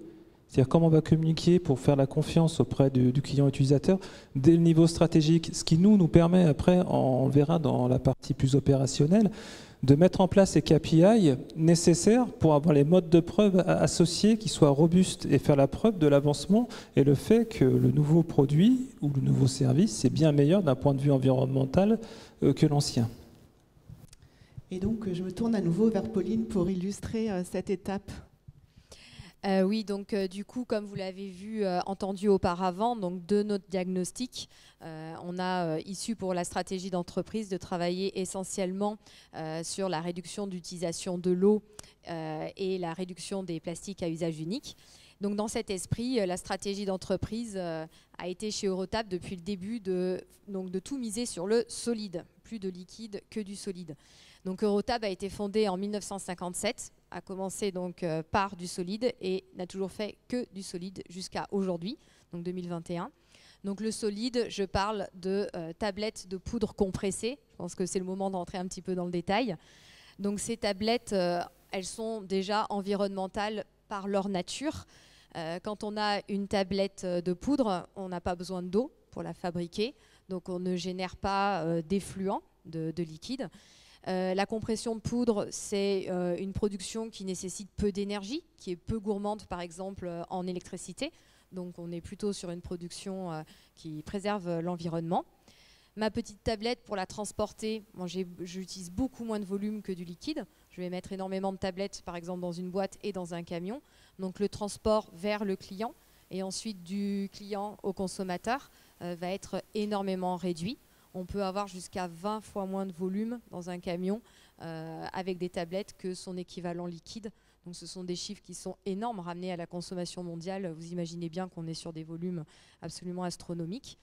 c'est-à-dire comment on va communiquer pour faire la confiance auprès du client utilisateur dès le niveau stratégique, ce qui nous permet après, on le verra dans la partie plus opérationnelle, de mettre en place les KPI nécessaires pour avoir les modes de preuve associés qui soient robustes et faire la preuve de l'avancement et le fait que le nouveau produit ou le nouveau service est bien meilleur d'un point de vue environnemental que l'ancien. Et donc, je me tourne à nouveau vers Pauline pour illustrer cette étape. Oui, donc du coup, comme vous l'avez vu, entendu auparavant, donc de notre diagnostic, on a issu pour la stratégie d'entreprise de travailler essentiellement sur la réduction d'utilisation de l'eau et la réduction des plastiques à usage unique. Donc dans cet esprit, la stratégie d'entreprise a été chez Eurotab depuis le début de tout miser sur le solide, plus de liquide que du solide. Donc Eurotab a été fondé en 1957, a commencé donc par du solide et n'a toujours fait que du solide jusqu'à aujourd'hui, donc 2021. Donc le solide, je parle de tablettes de poudre compressée. Je pense que c'est le moment d'entrer un petit peu dans le détail. Donc ces tablettes, elles sont déjà environnementales par leur nature. Quand on a une tablette de poudre, on n'a pas besoin d'eau pour la fabriquer, donc on ne génère pas d'effluent de liquide. La compression de poudre, c'est une production qui nécessite peu d'énergie, qui est peu gourmande par exemple en électricité. Donc on est plutôt sur une production qui préserve l'environnement. Ma petite tablette, pour la transporter, j'utilise beaucoup moins de volume que du liquide. Je vais mettre énormément de tablettes par exemple dans une boîte et dans un camion. Donc le transport vers le client et ensuite du client au consommateur va être énormément réduit. On peut avoir jusqu'à 20 fois moins de volume dans un camion avec des tablettes que son équivalent liquide. Donc ce sont des chiffres qui sont énormes ramenés à la consommation mondiale. Vous imaginez bien qu'on est sur des volumes absolument astronomiques.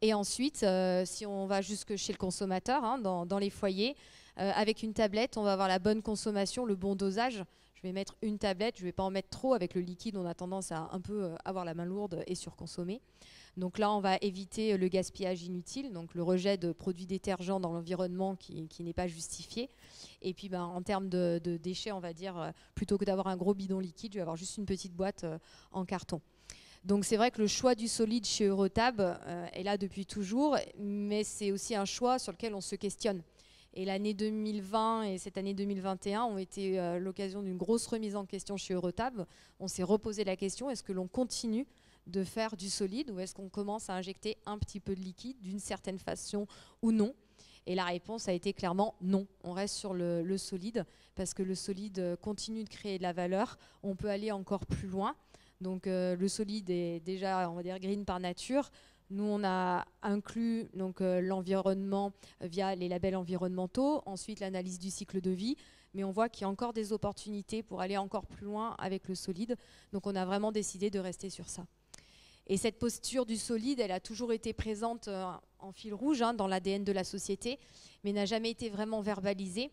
Et ensuite, si on va jusque chez le consommateur, hein, dans les foyers, avec une tablette, on va avoir la bonne consommation, le bon dosage. Je vais mettre une tablette, je ne vais pas en mettre trop. Avec le liquide, on a tendance à un peu avoir la main lourde et surconsommer. Donc là, on va éviter le gaspillage inutile, donc le rejet de produits détergents dans l'environnement qui n'est pas justifié. Et puis en termes de déchets, on va dire, plutôt que d'avoir un gros bidon liquide, je vais avoir juste une petite boîte en carton. Donc c'est vrai que le choix du solide chez Eurotab est là depuis toujours, mais c'est aussi un choix sur lequel on se questionne. Et l'année 2020 et cette année 2021 ont été l'occasion d'une grosse remise en question chez Eurotab. On s'est reposé la question, est-ce que l'on continue de faire du solide ou est-ce qu'on commence à injecter un petit peu de liquide d'une certaine façon ou non? Et la réponse a été clairement non. On reste sur le solide parce que le solide continue de créer de la valeur. On peut aller encore plus loin. Donc le solide est déjà, on va dire, green par nature. Nous, on a inclus l'environnement via les labels environnementaux, ensuite l'analyse du cycle de vie, mais on voit qu'il y a encore des opportunités pour aller encore plus loin avec le solide. Donc on a vraiment décidé de rester sur ça. Et cette posture du solide, elle a toujours été présente en fil rouge dans l'ADN de la société, mais n'a jamais été vraiment verbalisée.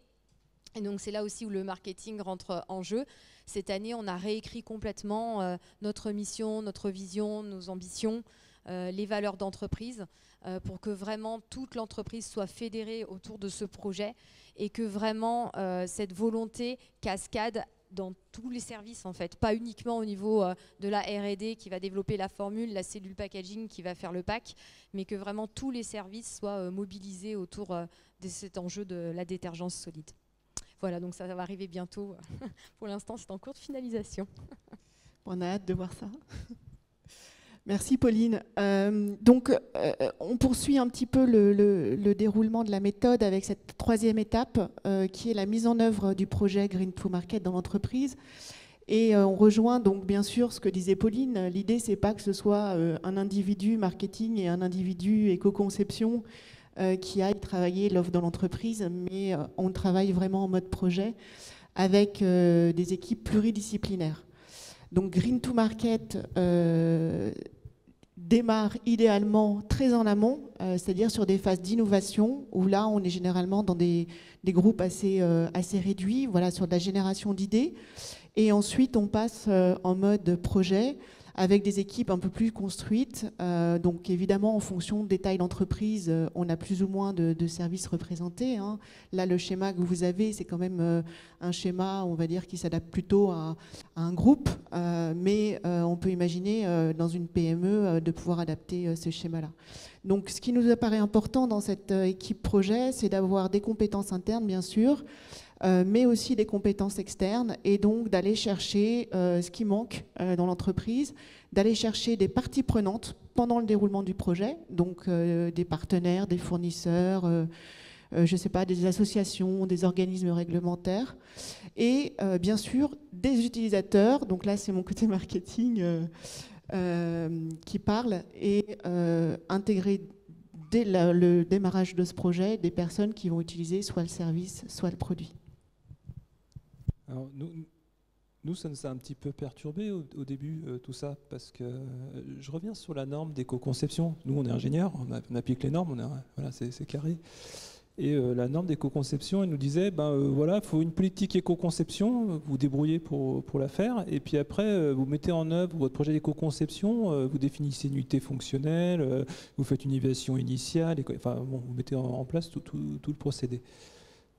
Et donc c'est là aussi où le marketing rentre en jeu. Cette année, on a réécrit complètement notre mission, notre vision, nos ambitions. les valeurs d'entreprise, pour que vraiment toute l'entreprise soit fédérée autour de ce projet et que vraiment cette volonté cascade dans tous les services en fait, pas uniquement au niveau de la R&D qui va développer la formule, la cellule packaging qui va faire le pack, mais que vraiment tous les services soient mobilisés autour de cet enjeu de la détergence solide. Voilà, donc ça va arriver bientôt. Pour l'instant, c'est en cours de finalisation. On a hâte de voir ça. Merci Pauline. On poursuit un petit peu le déroulement de la méthode avec cette troisième étape qui est la mise en œuvre du projet Green to Market dans l'entreprise. Et on rejoint donc bien sûr ce que disait Pauline. L'idée, c'est pas que ce soit un individu marketing et un individu éco-conception qui aille travailler l'offre dans l'entreprise, mais on travaille vraiment en mode projet avec des équipes pluridisciplinaires. Donc Green to Market démarre idéalement très en amont, c'est-à-dire sur des phases d'innovation, où là on est généralement dans des groupes assez réduits, voilà, sur de la génération d'idées. Et ensuite on passe en mode projet, avec des équipes un peu plus construites. Donc évidemment, en fonction des tailles d'entreprise, on a plus ou moins de services représentés. Hein. Là, le schéma que vous avez, c'est quand même un schéma, on va dire, qui s'adapte plutôt à un groupe. Mais on peut imaginer, dans une PME, de pouvoir adapter ce schéma-là. Donc ce qui nous apparaît important dans cette équipe projet, c'est d'avoir des compétences internes, bien sûr, mais aussi des compétences externes, et donc d'aller chercher ce qui manque dans l'entreprise, d'aller chercher des parties prenantes pendant le déroulement du projet, donc des partenaires, des fournisseurs, je ne sais pas, des associations, des organismes réglementaires, et bien sûr des utilisateurs, donc là c'est mon côté marketing qui parle, et intégrer dès le démarrage de ce projet des personnes qui vont utiliser soit le service, soit le produit. Alors, nous, ça nous a un petit peu perturbé au début, tout ça, parce que je reviens sur la norme d'éco-conception. Nous, on est ingénieurs, on applique les normes, voilà, c'est carré. Et la norme d'éco-conception, elle nous disait, voilà, il faut une politique éco-conception, vous vous débrouillez pour la faire, et puis après, vous mettez en œuvre votre projet d'éco-conception, vous définissez une unité fonctionnelle, vous faites une évaluation initiale, enfin, bon, vous mettez en place tout le procédé.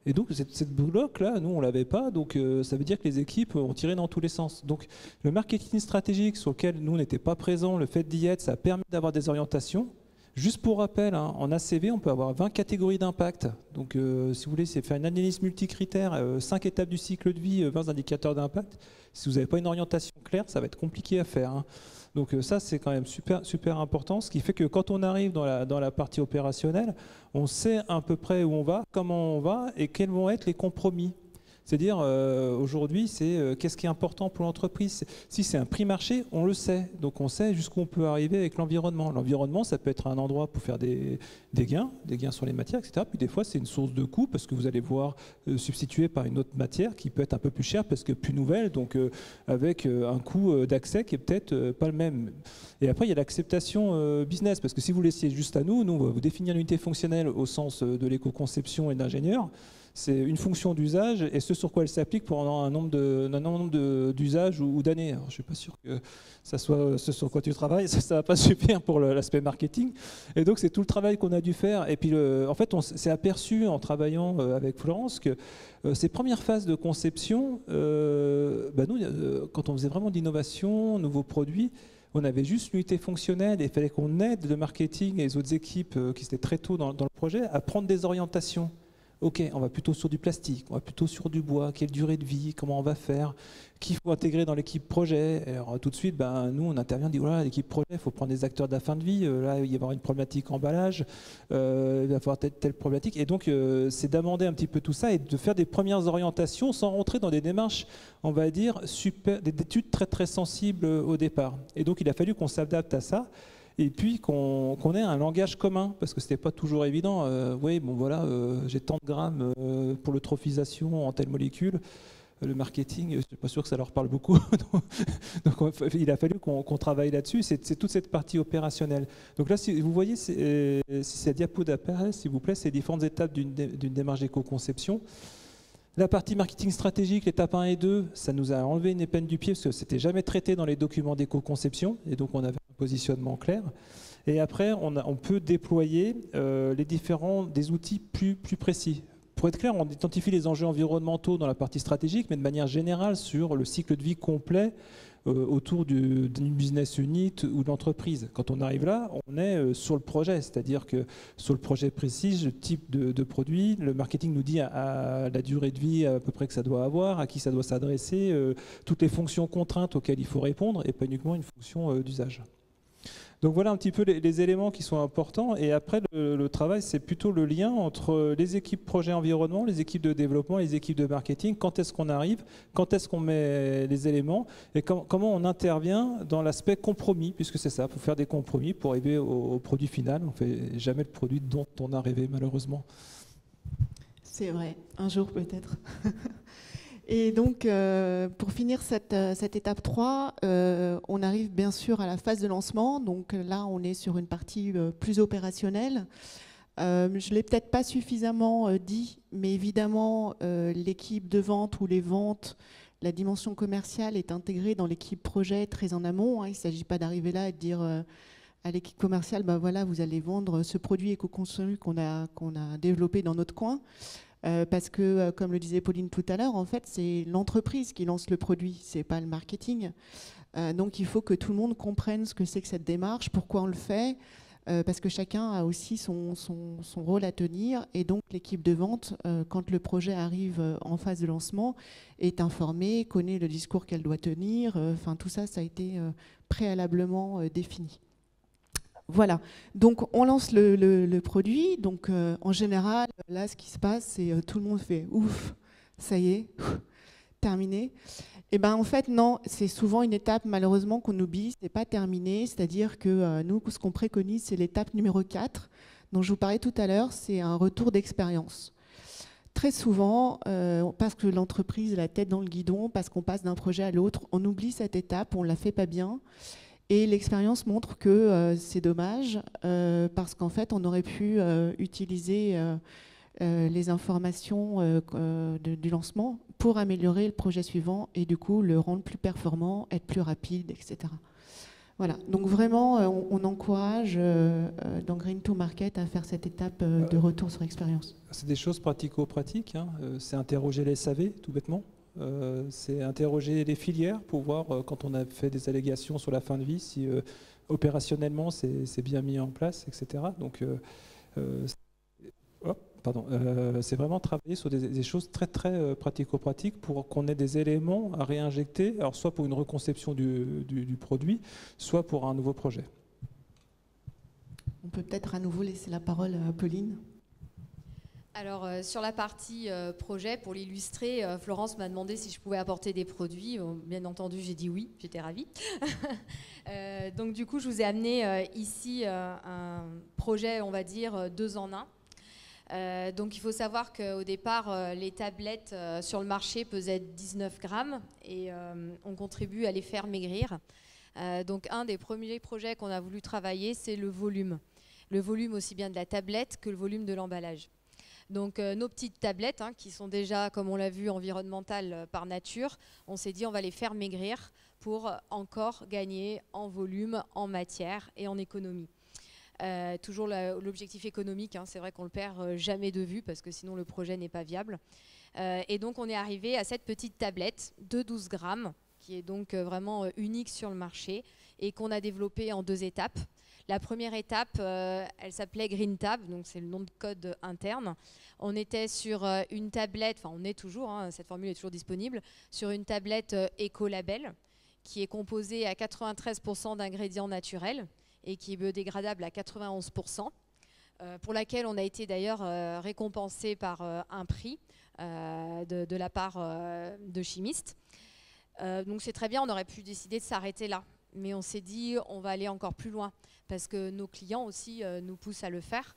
Et donc, cette bloc-là, nous, on ne l'avait pas, donc ça veut dire que les équipes ont tiré dans tous les sens. Donc, le marketing stratégique sur lequel nous, on n'était pas présents, le fait d'y être, ça a permis d'avoir des orientations. Juste pour rappel, hein, en ACV, on peut avoir 20 catégories d'impact. Donc, si vous voulez, c'est faire une analyse multicritère, 5 étapes du cycle de vie, 20 indicateurs d'impact. Si vous n'avez pas une orientation claire, ça va être compliqué à faire. Hein. Donc ça, c'est quand même super important, ce qui fait que quand on arrive dans la partie opérationnelle, on sait à peu près où on va, comment on va et quels vont être les compromis. C'est-à-dire, aujourd'hui, c'est qu'est-ce qui est important pour l'entreprise. Si c'est un prix marché, on le sait. Donc on sait jusqu'où on peut arriver avec l'environnement. L'environnement, ça peut être un endroit pour faire des gains sur les matières, etc. Puis des fois, c'est une source de coût parce que vous allez voir substituer par une autre matière qui peut être un peu plus chère parce que plus nouvelle, donc avec un coût d'accès qui est peut-être pas le même. Et après, il y a l'acceptation business, parce que si vous laissiez juste à nous, on va vous définir l'unité fonctionnelle au sens de l'éco-conception et d'ingénieur. C'est une fonction d'usage et ce sur quoi elle s'applique pendant un nombre d'usages ou d'années. Je ne suis pas sûr que ça soit ce sur quoi tu travailles, ça ne va pas suffire pour l'aspect marketing. Et donc c'est tout le travail qu'on a dû faire. Et puis en fait, on s'est aperçu en travaillant avec Florence que ces premières phases de conception, nous, quand on faisait vraiment d'innovation, nouveaux produits, on avait juste l'unité fonctionnelle et il fallait qu'on aide le marketing et les autres équipes qui étaient très tôt dans le projet à prendre des orientations. Ok, on va plutôt sur du plastique, on va plutôt sur du bois, quelle durée de vie, comment on va faire, qu'il faut intégrer dans l'équipe projet. Alors tout de suite, nous on intervient, on dit voilà, l'équipe projet, il faut prendre des acteurs de la fin de vie, là il va y avoir une problématique emballage, il va y avoir telle problématique. Et donc c'est d'amender un petit peu tout ça et de faire des premières orientations sans rentrer dans des démarches, on va dire, d'études très très sensibles au départ. Et donc il a fallu qu'on s'adapte à ça. Et puis qu'on ait un langage commun, parce que ce n'était pas toujours évident. Oui, bon voilà, j'ai tant de grammes pour l'eutrophisation en telle molécule. Le marketing, je ne suis pas sûr que ça leur parle beaucoup. Donc il a fallu qu'on travaille là-dessus. C'est toute cette partie opérationnelle. Donc là, si vous voyez, si cette diapo d'apparaît, s'il vous plaît, c'est les différentes étapes d'une démarche d'éco-conception. La partie marketing stratégique, l'étape 1 et 2, ça nous a enlevé une épine du pied parce que c'était jamais traité dans les documents d'éco-conception. Et donc on avait un positionnement clair. Et après, on peut déployer des outils plus précis. Pour être clair, on identifie les enjeux environnementaux dans la partie stratégique, mais de manière générale sur le cycle de vie complet autour d'une business unit ou de l'entreprise. Quand on arrive là, on est sur le projet, c'est-à-dire que sur le projet précis, le type de produit, le marketing nous dit à la durée de vie à peu près que ça doit avoir, à qui ça doit s'adresser, toutes les fonctions contraintes auxquelles il faut répondre, et pas uniquement une fonction d'usage. Donc voilà un petit peu les éléments qui sont importants. Et après, le travail, c'est plutôt le lien entre les équipes projet environnement, les équipes de développement, les équipes de marketing. Quand est-ce qu'on arrive? Quand est-ce qu'on met les éléments? Et comment on intervient dans l'aspect compromis? Puisque c'est ça, il faut faire des compromis pour arriver au produit final. On ne fait jamais le produit dont on a rêvé, malheureusement. C'est vrai, un jour peut-être. Et donc, pour finir cette étape 3, on arrive bien sûr à la phase de lancement. Donc là, on est sur une partie plus opérationnelle. Je ne l'ai peut-être pas suffisamment dit, mais évidemment, l'équipe de vente ou les ventes, la dimension commerciale est intégrée dans l'équipe projet très en amont. Hein. Il ne s'agit pas d'arriver là et de dire à l'équipe commerciale, ben voilà, vous allez vendre ce produit éco-conçu qu'on a développé dans notre coin. Parce que, comme le disait Pauline tout à l'heure, en fait, c'est l'entreprise qui lance le produit, ce n'est pas le marketing. Donc, il faut que tout le monde comprenne ce que c'est que cette démarche, pourquoi on le fait, parce que chacun a aussi son rôle à tenir. Et donc, l'équipe de vente, quand le projet arrive en phase de lancement, est informée, connaît le discours qu'elle doit tenir. Enfin, tout ça, ça a été préalablement défini. Voilà, donc on lance le produit. Donc en général, là, ce qui se passe, c'est tout le monde fait ouf, ça y est, terminé. Et ben en fait non, c'est souvent une étape malheureusement qu'on oublie, c'est pas terminé. C'est-à-dire que nous, ce qu'on préconise, c'est l'étape numéro 4, dont je vous parlais tout à l'heure, c'est un retour d'expérience. Très souvent, parce que l'entreprise a la tête dans le guidon, parce qu'on passe d'un projet à l'autre, on oublie cette étape, on la fait pas bien. Et l'expérience montre que c'est dommage parce qu'en fait, on aurait pu utiliser les informations du lancement pour améliorer le projet suivant et du coup le rendre plus performant, être plus rapide, etc. Voilà. Donc vraiment, on encourage dans Green to Market à faire cette étape de retour sur expérience. C'est des choses pratico-pratiques. Hein. C'est interroger les SAV, tout bêtement. C'est interroger les filières pour voir quand on a fait des allégations sur la fin de vie si opérationnellement c'est bien mis en place, etc. Donc c'est vraiment travailler sur des choses très très pratico-pratiques pour qu'on ait des éléments à réinjecter, alors soit pour une reconception du produit, soit pour un nouveau projet. On peut peut-être à nouveau laisser la parole à Pauline. Alors, sur la partie projet, pour l'illustrer, Florence m'a demandé si je pouvais apporter des produits. Bien entendu, j'ai dit oui, j'étais ravie. Donc, du coup, je vous ai amené ici un projet, on va dire, 2 en 1. Donc, il faut savoir qu'au départ, les tablettes sur le marché pesaient 19 grammes et on contribue à les faire maigrir. Donc, un des premiers projets qu'on a voulu travailler, c'est le volume. Le volume aussi bien de la tablette que le volume de l'emballage. Donc nos petites tablettes, hein, qui sont déjà, comme on l'a vu, environnementales par nature, on s'est dit on va les faire maigrir pour encore gagner en volume, en matière et en économie. Toujours l'objectif économique, hein, c'est vrai qu'on ne le perd jamais de vue parce que sinon le projet n'est pas viable. Et donc on est arrivé à cette petite tablette de 12 grammes qui est donc vraiment unique sur le marché et qu'on a développée en 2 étapes. La première étape, elle s'appelait GreenTab, donc c'est le nom de code interne. On était sur une tablette, enfin on est toujours, hein, cette formule est toujours disponible, sur une tablette écolabel qui est composée à 93% d'ingrédients naturels et qui est biodégradable à 91%, pour laquelle on a été d'ailleurs récompensé par un prix de la part de chimistes. Donc c'est très bien, on aurait pu décider de s'arrêter là. Mais on s'est dit, on va aller encore plus loin, parce que nos clients aussi nous poussent à le faire.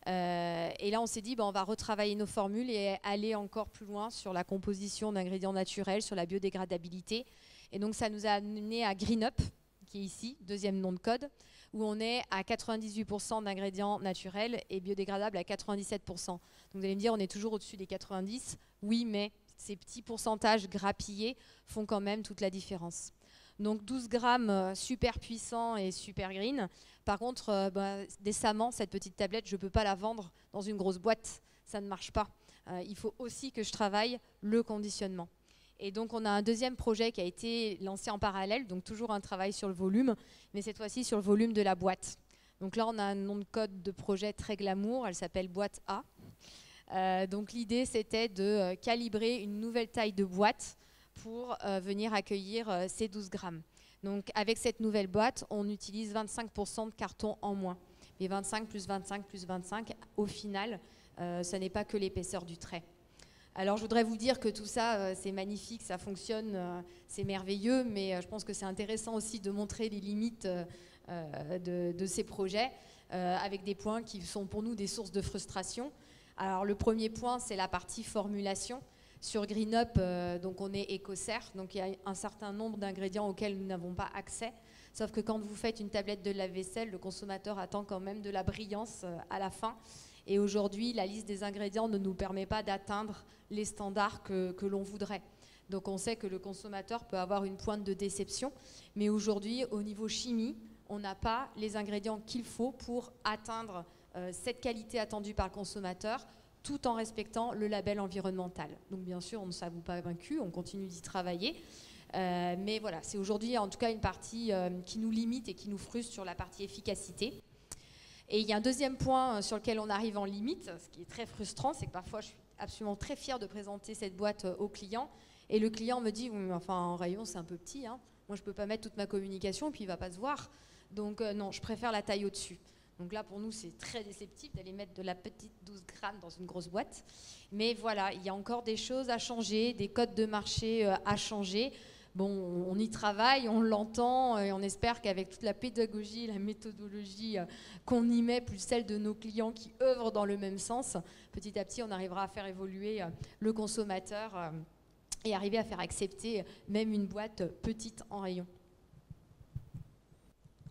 Et là, on s'est dit, on va retravailler nos formules et aller encore plus loin sur la composition d'ingrédients naturels, sur la biodégradabilité. Et donc, ça nous a amené à GreenUp, qui est ici, 2e nom de code, où on est à 98% d'ingrédients naturels et biodégradables à 97%. Donc, vous allez me dire, on est toujours au-dessus des 90. Oui, mais ces petits pourcentages grappillés font quand même toute la différence. Donc 12 grammes, super puissant et super green. Par contre, décemment, cette petite tablette, je ne peux pas la vendre dans une grosse boîte. Ça ne marche pas. Il faut aussi que je travaille le conditionnement. Et donc, on a un deuxième projet qui a été lancé en parallèle, donc toujours un travail sur le volume, mais cette fois-ci sur le volume de la boîte. Donc là, on a un nom de code de projet très glamour, elle s'appelle boîte A. Donc l'idée, c'était de calibrer une nouvelle taille de boîte pour venir accueillir ces 12 grammes. Donc avec cette nouvelle boîte, on utilise 25% de carton en moins. Mais 25 plus 25 plus 25, au final, ce n'est pas que l'épaisseur du trait. Alors je voudrais vous dire que tout ça, c'est magnifique, ça fonctionne, c'est merveilleux, mais je pense que c'est intéressant aussi de montrer les limites de ces projets, avec des points qui sont pour nous des sources de frustration. Alors le premier point, c'est la partie formulation. Sur GreenUp, donc on est écocert, donc il y a un certain nombre d'ingrédients auxquels nous n'avons pas accès. Sauf que quand vous faites une tablette de lave-vaisselle, le consommateur attend quand même de la brillance à la fin. Et aujourd'hui, la liste des ingrédients ne nous permet pas d'atteindre les standards que l'on voudrait. Donc on sait que le consommateur peut avoir une pointe de déception. Mais aujourd'hui, au niveau chimie, on n'a pas les ingrédients qu'il faut pour atteindre cette qualité attendue par le consommateur, tout en respectant le label environnemental. Donc bien sûr, on ne s'avoue pas vaincu, on continue d'y travailler. Mais voilà, c'est aujourd'hui en tout cas une partie qui nous limite et qui nous frustre sur la partie efficacité. Et il y a un deuxième point sur lequel on arrive en limite, ce qui est très frustrant, c'est que parfois je suis absolument très fière de présenter cette boîte au client, et le client me dit, enfin en rayon c'est un peu petit, hein. Moi je ne peux pas mettre toute ma communication et puis il ne va pas se voir, donc non, je préfère la taille au-dessus. Donc là pour nous c'est très déceptif d'aller mettre de la petite 12 grammes dans une grosse boîte, mais voilà, il y a encore des choses à changer, des codes de marché à changer. Bon, on y travaille, on l'entend et on espère qu'avec toute la pédagogie, la méthodologie qu'on y met, plus celle de nos clients qui œuvrent dans le même sens, petit à petit, on arrivera à faire évoluer le consommateur et arriver à faire accepter même une boîte petite en rayon.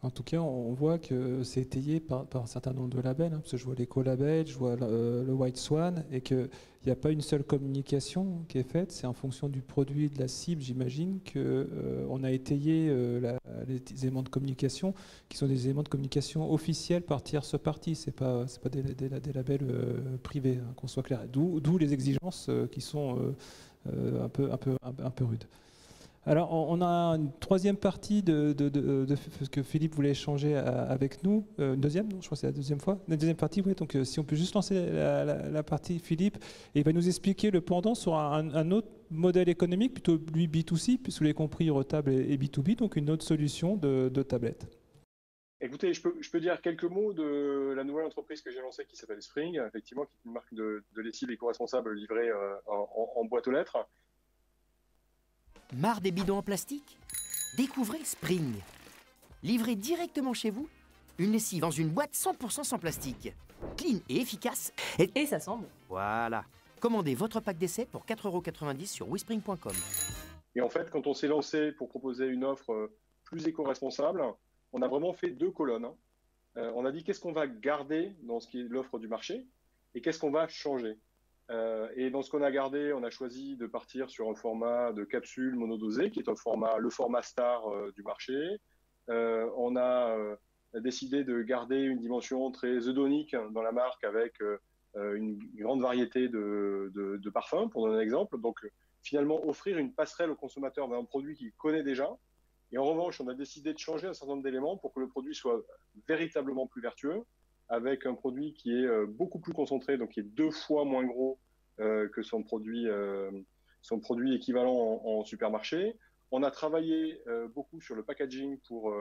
En tout cas, on voit que c'est étayé par un certain nombre de labels, hein, parce que je vois l'éco-label, je vois le White Swan, et qu'il n'y a pas une seule communication qui est faite, c'est en fonction du produit, de la cible, j'imagine, qu'on a étayé les éléments de communication, qui sont des éléments de communication officiels par tierce partie, c'est pas des labels privés, hein, qu'on soit clair. D'où les exigences qui sont un peu rudes. Alors, on a une troisième partie de ce que Philippe voulait échanger avec nous. Une deuxième, non, je crois que c'est la deuxième fois. La deuxième partie, oui. Donc, si on peut juste lancer la partie Philippe, et il va nous expliquer le pendant sur un autre modèle économique, plutôt lui B2C, puisque vous l'avez compris, Eurotable et B2B, donc une autre solution de tablette. Écoutez, je peux dire quelques mots de la nouvelle entreprise que j'ai lancée qui s'appelle Spring, effectivement, qui est une marque de lessive éco-responsable livrée en boîte aux lettres. Marre des bidons en plastique? Découvrez Spring. Livré directement chez vous, une lessive dans une boîte 100% sans plastique. Clean et efficace. Et ça sent bon. Voilà. Commandez votre pack d'essai pour 4,90 € sur wespring.com. Et en fait, quand on s'est lancé pour proposer une offre plus éco-responsable, on a vraiment fait deux colonnes. On a dit qu'est-ce qu'on va garder dans ce qui est l'offre du marché et qu'est-ce qu'on va changer. Et dans ce qu'on a gardé, on a choisi de partir sur un format de capsule monodosée, qui est le format star du marché. On a décidé de garder une dimension très hedonique dans la marque avec une grande variété de parfums, pour donner un exemple. Donc, finalement, offrir une passerelle au consommateur vers un produit qu'il connaît déjà. Et en revanche, on a décidé de changer un certain nombre d'éléments pour que le produit soit véritablement plus vertueux, avec un produit qui est beaucoup plus concentré, donc qui est 2 fois moins gros que son produit équivalent en supermarché. On a travaillé beaucoup sur le packaging pour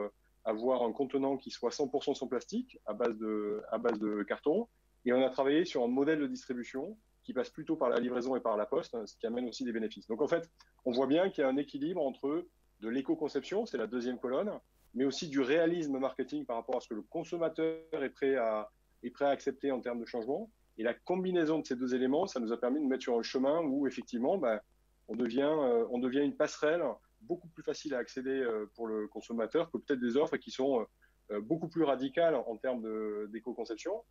avoir un contenant qui soit 100% sans plastique, à base de carton. Et on a travaillé sur un modèle de distribution qui passe plutôt par la livraison et par la poste, ce qui amène aussi des bénéfices. Donc en fait, on voit bien qu'il y a un équilibre entre de l'éco-conception, c'est la deuxième colonne, mais aussi du réalisme marketing par rapport à ce que le consommateur est prêt à accepter en termes de changement. Et la combinaison de ces deux éléments, ça nous a permis de mettre sur un chemin où effectivement, on devient une passerelle beaucoup plus facile à accéder pour le consommateur que peut-être des offres qui sont beaucoup plus radicales en termes d'éco-conception,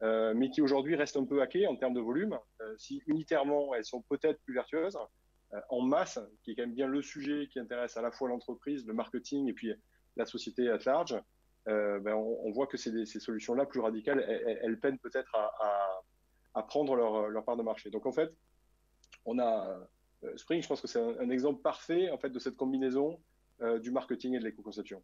mais qui aujourd'hui restent un peu hackées en termes de volume. Si unitairement, elles sont peut-être plus vertueuses, en masse, qui est quand même bien le sujet qui intéresse à la fois l'entreprise, le marketing et puis la société at large, on voit que ces solutions-là plus radicales, elles peinent peut-être à prendre leur part de marché. Donc en fait, on a Spring, je pense que c'est un exemple parfait en fait de cette combinaison du marketing et de l'éco-conception.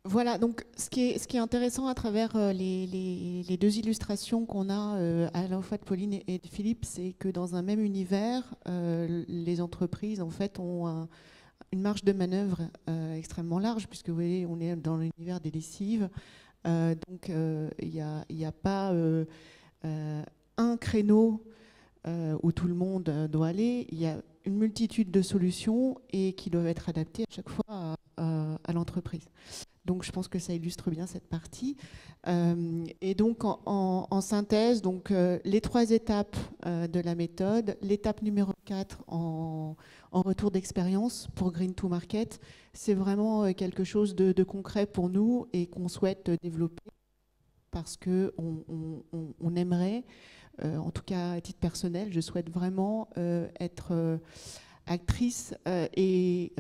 Voilà, donc ce qui est intéressant à travers les deux illustrations qu'on a à la fois de Pauline et de Philippe, c'est que dans un même univers, les entreprises en fait ont une marge de manœuvre extrêmement large, puisque vous voyez, on est dans l'univers des lessives. Donc il n'y a pas un créneau où tout le monde doit aller. Il y a une multitude de solutions et qui doivent être adaptées à chaque fois à l'entreprise. Donc je pense que ça illustre bien cette partie. Et donc en synthèse, donc, les 3 étapes de la méthode. L'étape numéro 4 en retour d'expérience pour Green to Market, c'est vraiment quelque chose de concret pour nous et qu'on souhaite développer parce qu'on aimerait, en tout cas à titre personnel, je souhaite vraiment être actrice et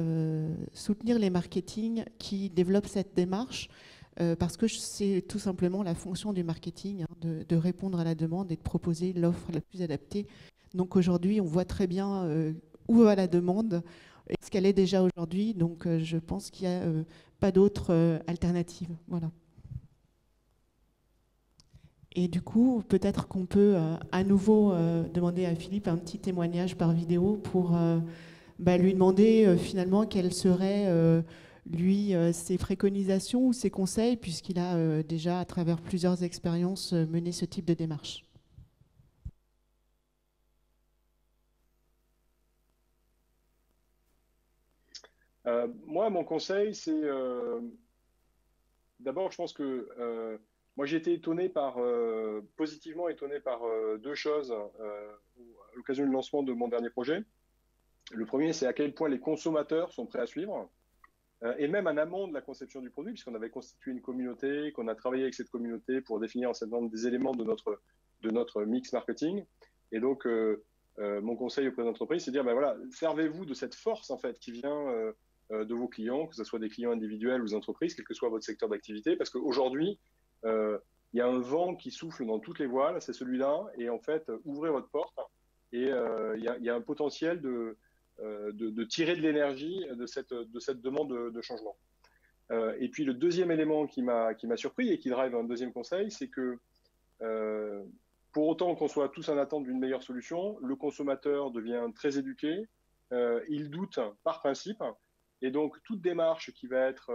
soutenir les marketing qui développent cette démarche parce que c'est tout simplement la fonction du marketing de répondre à la demande et de proposer l'offre la plus adaptée. Donc aujourd'hui, on voit très bien où va la demande et ce qu'elle est déjà aujourd'hui. Donc je pense qu'il n'y a pas d'autre alternative. Voilà. Et du coup, peut-être qu'on peut à nouveau demander à Philippe un petit témoignage par vidéo pour lui demander finalement quelles seraient lui ses préconisations ou ses conseils, puisqu'il a déjà à travers plusieurs expériences mené ce type de démarche. Moi, mon conseil, c'est d'abord, je pense que moi, j'ai été étonné positivement étonné par 2 choses à l'occasion du lancement de mon dernier projet. Le premier, c'est à quel point les consommateurs sont prêts à suivre, et même en amont de la conception du produit, puisqu'on avait constitué une communauté, qu'on a travaillé avec cette communauté pour définir un certain nombre des éléments de notre mix marketing. Et donc, mon conseil auprès d'entreprise, c'est de dire, voilà, servez-vous de cette force en fait qui vient de vos clients, que ce soit des clients individuels ou des entreprises, quel que soit votre secteur d'activité, parce qu'aujourd'hui, il y a un vent qui souffle dans toutes les voiles, c'est celui-là, et en fait, ouvrez votre porte, et il y a un potentiel de tirer de l'énergie de cette demande de changement. Et puis le deuxième élément qui m'a surpris et qui drive un deuxième conseil, c'est que pour autant qu'on soit tous en attente d'une meilleure solution, le consommateur devient très éduqué, il doute par principe, et donc toute démarche qui va être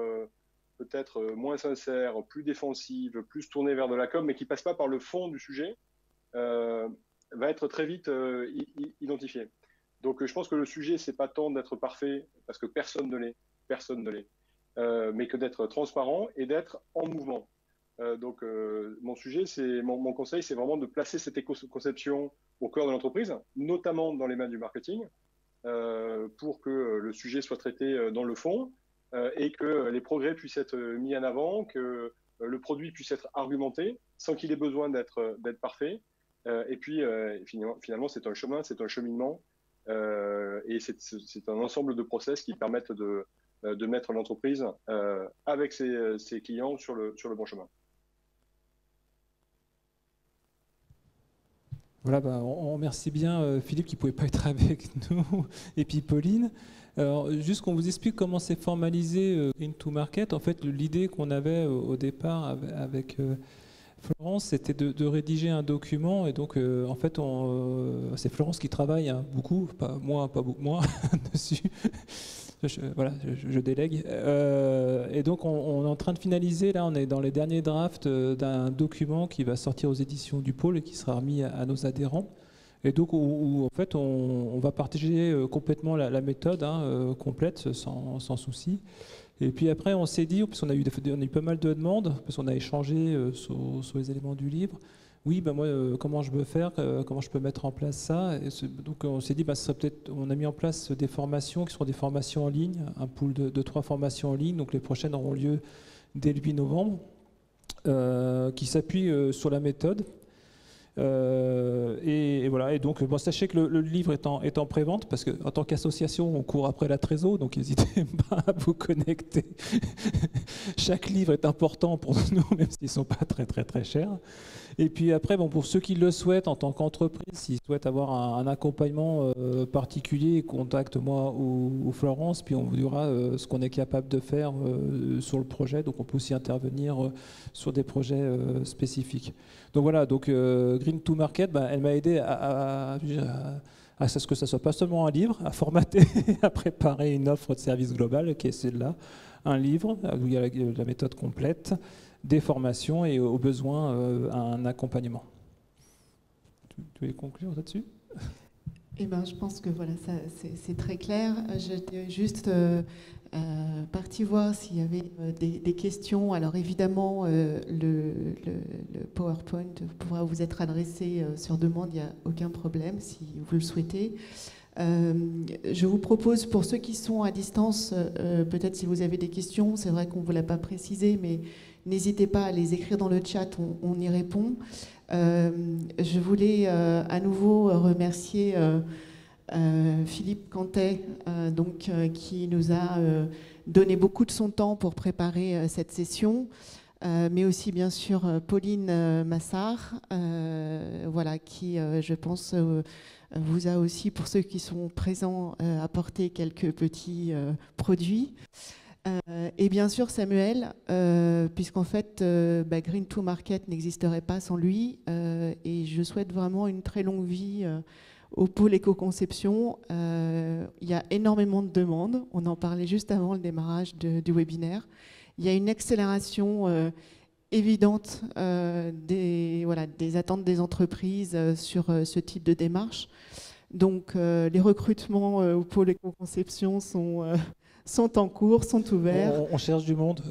peut-être moins sincère, plus défensive, plus tournée vers de la com, mais qui passe pas par le fond du sujet, va être très vite identifiée. Donc je pense que le sujet, c'est pas tant d'être parfait, parce que personne ne l'est, mais que d'être transparent et d'être en mouvement. Donc mon conseil, c'est vraiment de placer cette éco-conception au cœur de l'entreprise, notamment dans les mains du marketing, pour que le sujet soit traité dans le fond et que les progrès puissent être mis en avant, que le produit puisse être argumenté sans qu'il ait besoin d'être parfait. Et puis finalement, c'est un chemin, c'est un cheminement. Et c'est un ensemble de process qui permettent de mettre l'entreprise avec ses clients sur le bon chemin. Voilà, on remercie bien Philippe qui ne pouvait pas être avec nous, et puis Pauline. Alors, juste qu'on vous explique comment c'est formalisé Green to Market. En fait, l'idée qu'on avait au départ avec Florence, c'était de rédiger un document. Et donc, en fait, c'est Florence qui travaille beaucoup, pas moi, dessus. Je délègue. Et donc, on est en train de finaliser, là, on est dans les derniers drafts d'un document qui va sortir aux éditions du Pôle et qui sera remis à nos adhérents. Et donc, en fait, on va partager complètement la méthode complète, sans souci. Et puis après, on s'est dit, parce qu'on a eu pas mal de demandes, parce qu'on a échangé sur les éléments du livre. Oui, moi, comment je peux faire, comment je peux mettre en place ça. Donc, on s'est dit, ce serait peut-être, on a mis en place des formations qui seront des formations en ligne, un pool de 3 formations en ligne. Donc, les prochaines auront lieu dès le 8 novembre, qui s'appuient sur la méthode. Et voilà. Et donc, bon, sachez que le livre est en prévente, parce qu'en tant qu'association, on court après la trésor, donc n'hésitez pas à vous connecter. Chaque livre est important pour nous, même s'ils ne sont pas très, très, très chers. Et puis après, bon, pour ceux qui le souhaitent en tant qu'entreprise, s'ils souhaitent avoir un accompagnement particulier, contacte moi ou Florence, puis on vous dira ce qu'on est capable de faire sur le projet. Donc on peut aussi intervenir sur des projets spécifiques. Donc voilà, donc Green to Market, elle m'a aidé à ce que ça soit pas seulement un livre, à formater, à préparer une offre de service global qui est celle-là, un livre où il y a la méthode complète, des formations et au besoin un accompagnement. Tu veux conclure là-dessus ? Eh ben, je pense que voilà, c'est très clair. J'étais juste partie voir s'il y avait des questions. Alors évidemment, le PowerPoint pourra vous être adressé sur demande, il n'y a aucun problème si vous le souhaitez. Je vous propose, pour ceux qui sont à distance, peut-être si vous avez des questions, c'est vrai qu'on ne vous l'a pas précisé, mais n'hésitez pas à les écrire dans le chat, on y répond. Je voulais à nouveau remercier Philippe Cantet, qui nous a donné beaucoup de son temps pour préparer cette session, mais aussi bien sûr Pauline Massard, qui, je pense, vous a aussi, pour ceux qui sont présents, apporté quelques petits produits. Et bien sûr Samuel, puisqu'en fait Green to Market n'existerait pas sans lui, et je souhaite vraiment une très longue vie au pôle éco-conception. Il y a énormément de demandes, on en parlait juste avant le démarrage du webinaire. Il y a une accélération évidente des attentes des entreprises sur ce type de démarche. Donc les recrutements au pôle éco-conception sont en cours, sont ouverts. On cherche du monde.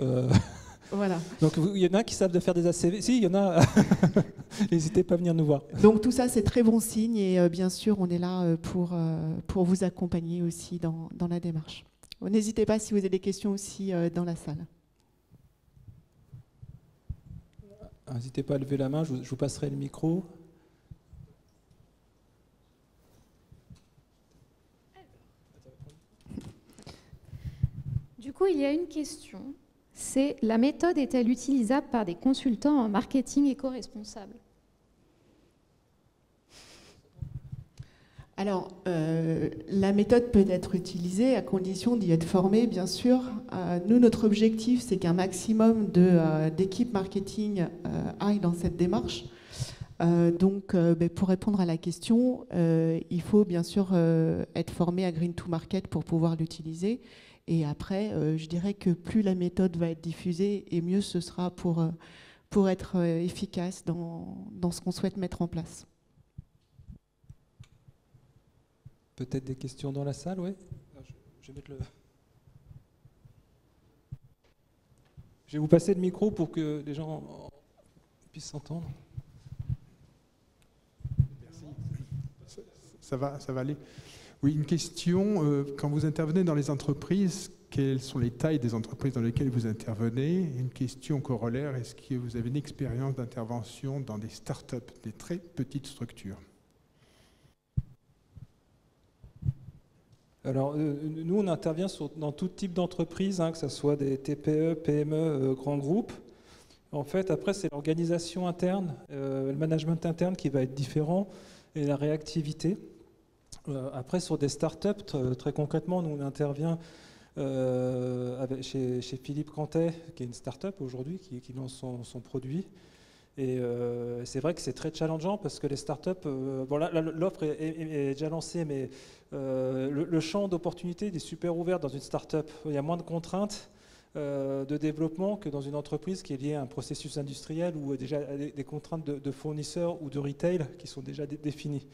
Voilà. Donc il y en a qui savent de faire des ACV. Si, il y en a. N'hésitez pas à venir nous voir. Donc tout ça, c'est très bon signe et bien sûr, on est là pour vous accompagner aussi dans la démarche. N'hésitez pas si vous avez des questions aussi dans la salle. N'hésitez pas à lever la main, je vous passerai le micro. Du coup, il y a une question. C'est: la méthode est-elle utilisable par des consultants en marketing éco-responsable ? Alors, la méthode peut être utilisée à condition d'y être formé, bien sûr. Nous, notre objectif, c'est qu'un maximum d'équipes marketing aillent dans cette démarche. Donc, pour répondre à la question, il faut bien sûr être formé à Green to Market pour pouvoir l'utiliser. Et après, je dirais que plus la méthode va être diffusée, et mieux ce sera pour être efficace dans ce qu'on souhaite mettre en place. Peut-être des questions dans la salle, oui. Je vais mettre Je vais vous passer le micro pour que les gens puissent s'entendre. Merci. Ça va aller. Oui, une question. Quand vous intervenez dans les entreprises, quelles sont les tailles des entreprises dans lesquelles vous intervenez? Une question corollaire, est-ce que vous avez une expérience d'intervention dans des startups, des très petites structures? Alors, nous, on intervient dans tout type d'entreprise, que ce soit des TPE, PME, grands groupes. En fait, après, c'est l'organisation interne, le management interne qui va être différent, et la réactivité. Après, sur des startups, très concrètement, nous, on intervient chez Philippe Cantet, qui est une startup aujourd'hui, qui lance son produit. Et c'est vrai que c'est très challengeant parce que les startups, l'offre est déjà lancée, mais le champ d'opportunité est super ouvert dans une startup. Il y a moins de contraintes de développement que dans une entreprise qui est liée à un processus industriel ou déjà des contraintes de fournisseurs ou de retail qui sont déjà définies.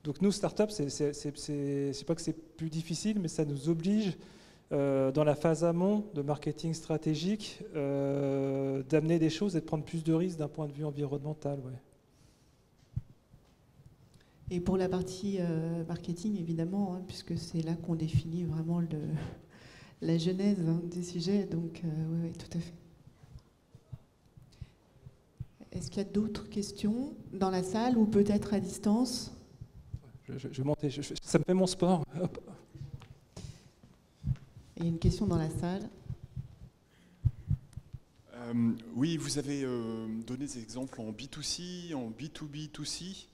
Donc nous, startup, c'est pas que c'est plus difficile, mais ça nous oblige dans la phase amont de marketing stratégique, d'amener des choses et de prendre plus de risques d'un point de vue environnemental. Ouais. Et pour la partie marketing, évidemment, puisque c'est là qu'on définit vraiment la genèse du sujet, donc oui, tout à fait. Est-ce qu'il y a d'autres questions dans la salle ou peut-être à distance? Je vais monter, ça me fait mon sport. Hop. Il y a une question dans la salle. Oui, vous avez donné des exemples en B2C, en B2B2C.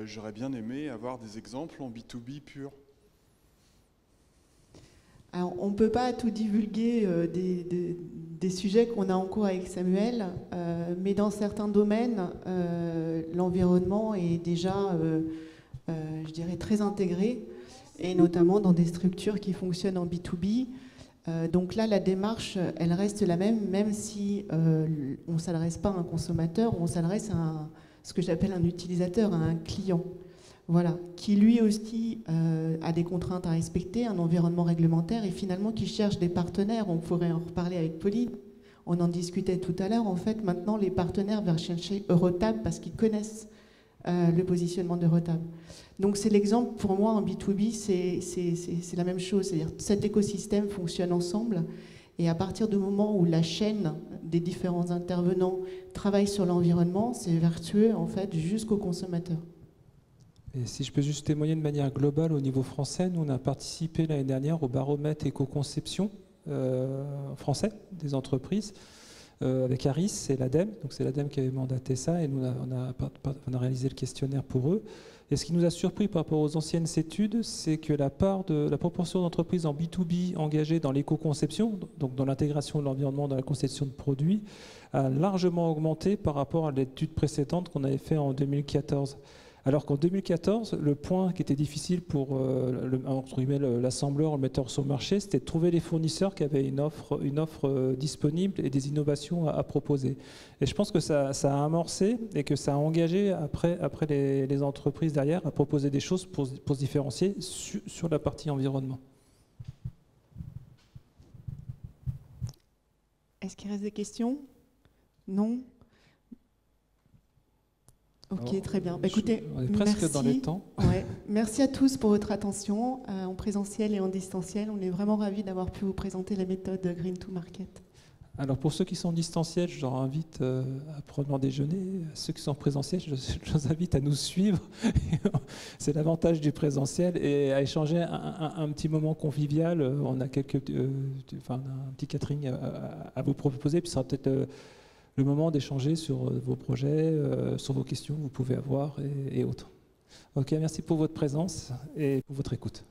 J'aurais bien aimé avoir des exemples en B2B pur. Alors, on ne peut pas tout divulguer des sujets qu'on a en cours avec Samuel, mais dans certains domaines, l'environnement est déjà, je dirais, très intégré, et notamment dans des structures qui fonctionnent en B2B. Donc là, la démarche, elle reste la même, même si on ne s'adresse pas à un consommateur, on s'adresse à ce que j'appelle un utilisateur, à un client. Voilà, qui lui aussi a des contraintes à respecter, un environnement réglementaire, et finalement qui cherche des partenaires. On pourrait en reparler avec Pauline, on en discutait tout à l'heure. En fait, maintenant, les partenaires vont chercher Eurotab parce qu'ils connaissent le positionnement d'Eurotab. Donc c'est l'exemple, pour moi, en B2B, c'est la même chose. C'est-à-dire que cet écosystème fonctionne ensemble, et à partir du moment où la chaîne des différents intervenants travaille sur l'environnement, c'est vertueux, en fait, jusqu'au consommateur. Et si je peux juste témoigner de manière globale au niveau français, nous on a participé l'année dernière au baromètre éco-conception français des entreprises avec Harris et l'ADEME. Donc c'est l'ADEME qui avait mandaté ça, et nous on a réalisé le questionnaire pour eux. Et ce qui nous a surpris par rapport aux anciennes études, c'est que la proportion d'entreprises en B2B engagées dans l'éco-conception, donc dans l'intégration de l'environnement, dans la conception de produits, a largement augmenté par rapport à l'étude précédente qu'on avait fait en 2014. Alors qu'en 2014, le point qui était difficile pour l'assembleur, le metteur sur le marché, c'était de trouver les fournisseurs qui avaient une offre disponible et des innovations à proposer. Et je pense que ça a amorcé et que ça a engagé après les entreprises derrière à proposer des choses pour se différencier sur la partie environnement. Est-ce qu'il reste des questions? Non? Ok, très bien. Écoutez, on est presque merci. dans les temps. Ouais. Merci à tous pour votre attention, en présentiel et en distanciel. On est vraiment ravis d'avoir pu vous présenter la méthode Green to Market. Alors pour ceux qui sont en distanciel, je leur invite à prendre leur déjeuner. Ceux qui sont en présentiel, je les invite à nous suivre. C'est l'avantage du présentiel, et à échanger un petit moment convivial. On a un petit catering à vous proposer, puis ce sera peut-être le moment d'échanger sur vos projets, sur vos questions que vous pouvez avoir et autres. Ok, merci pour votre présence et pour votre écoute.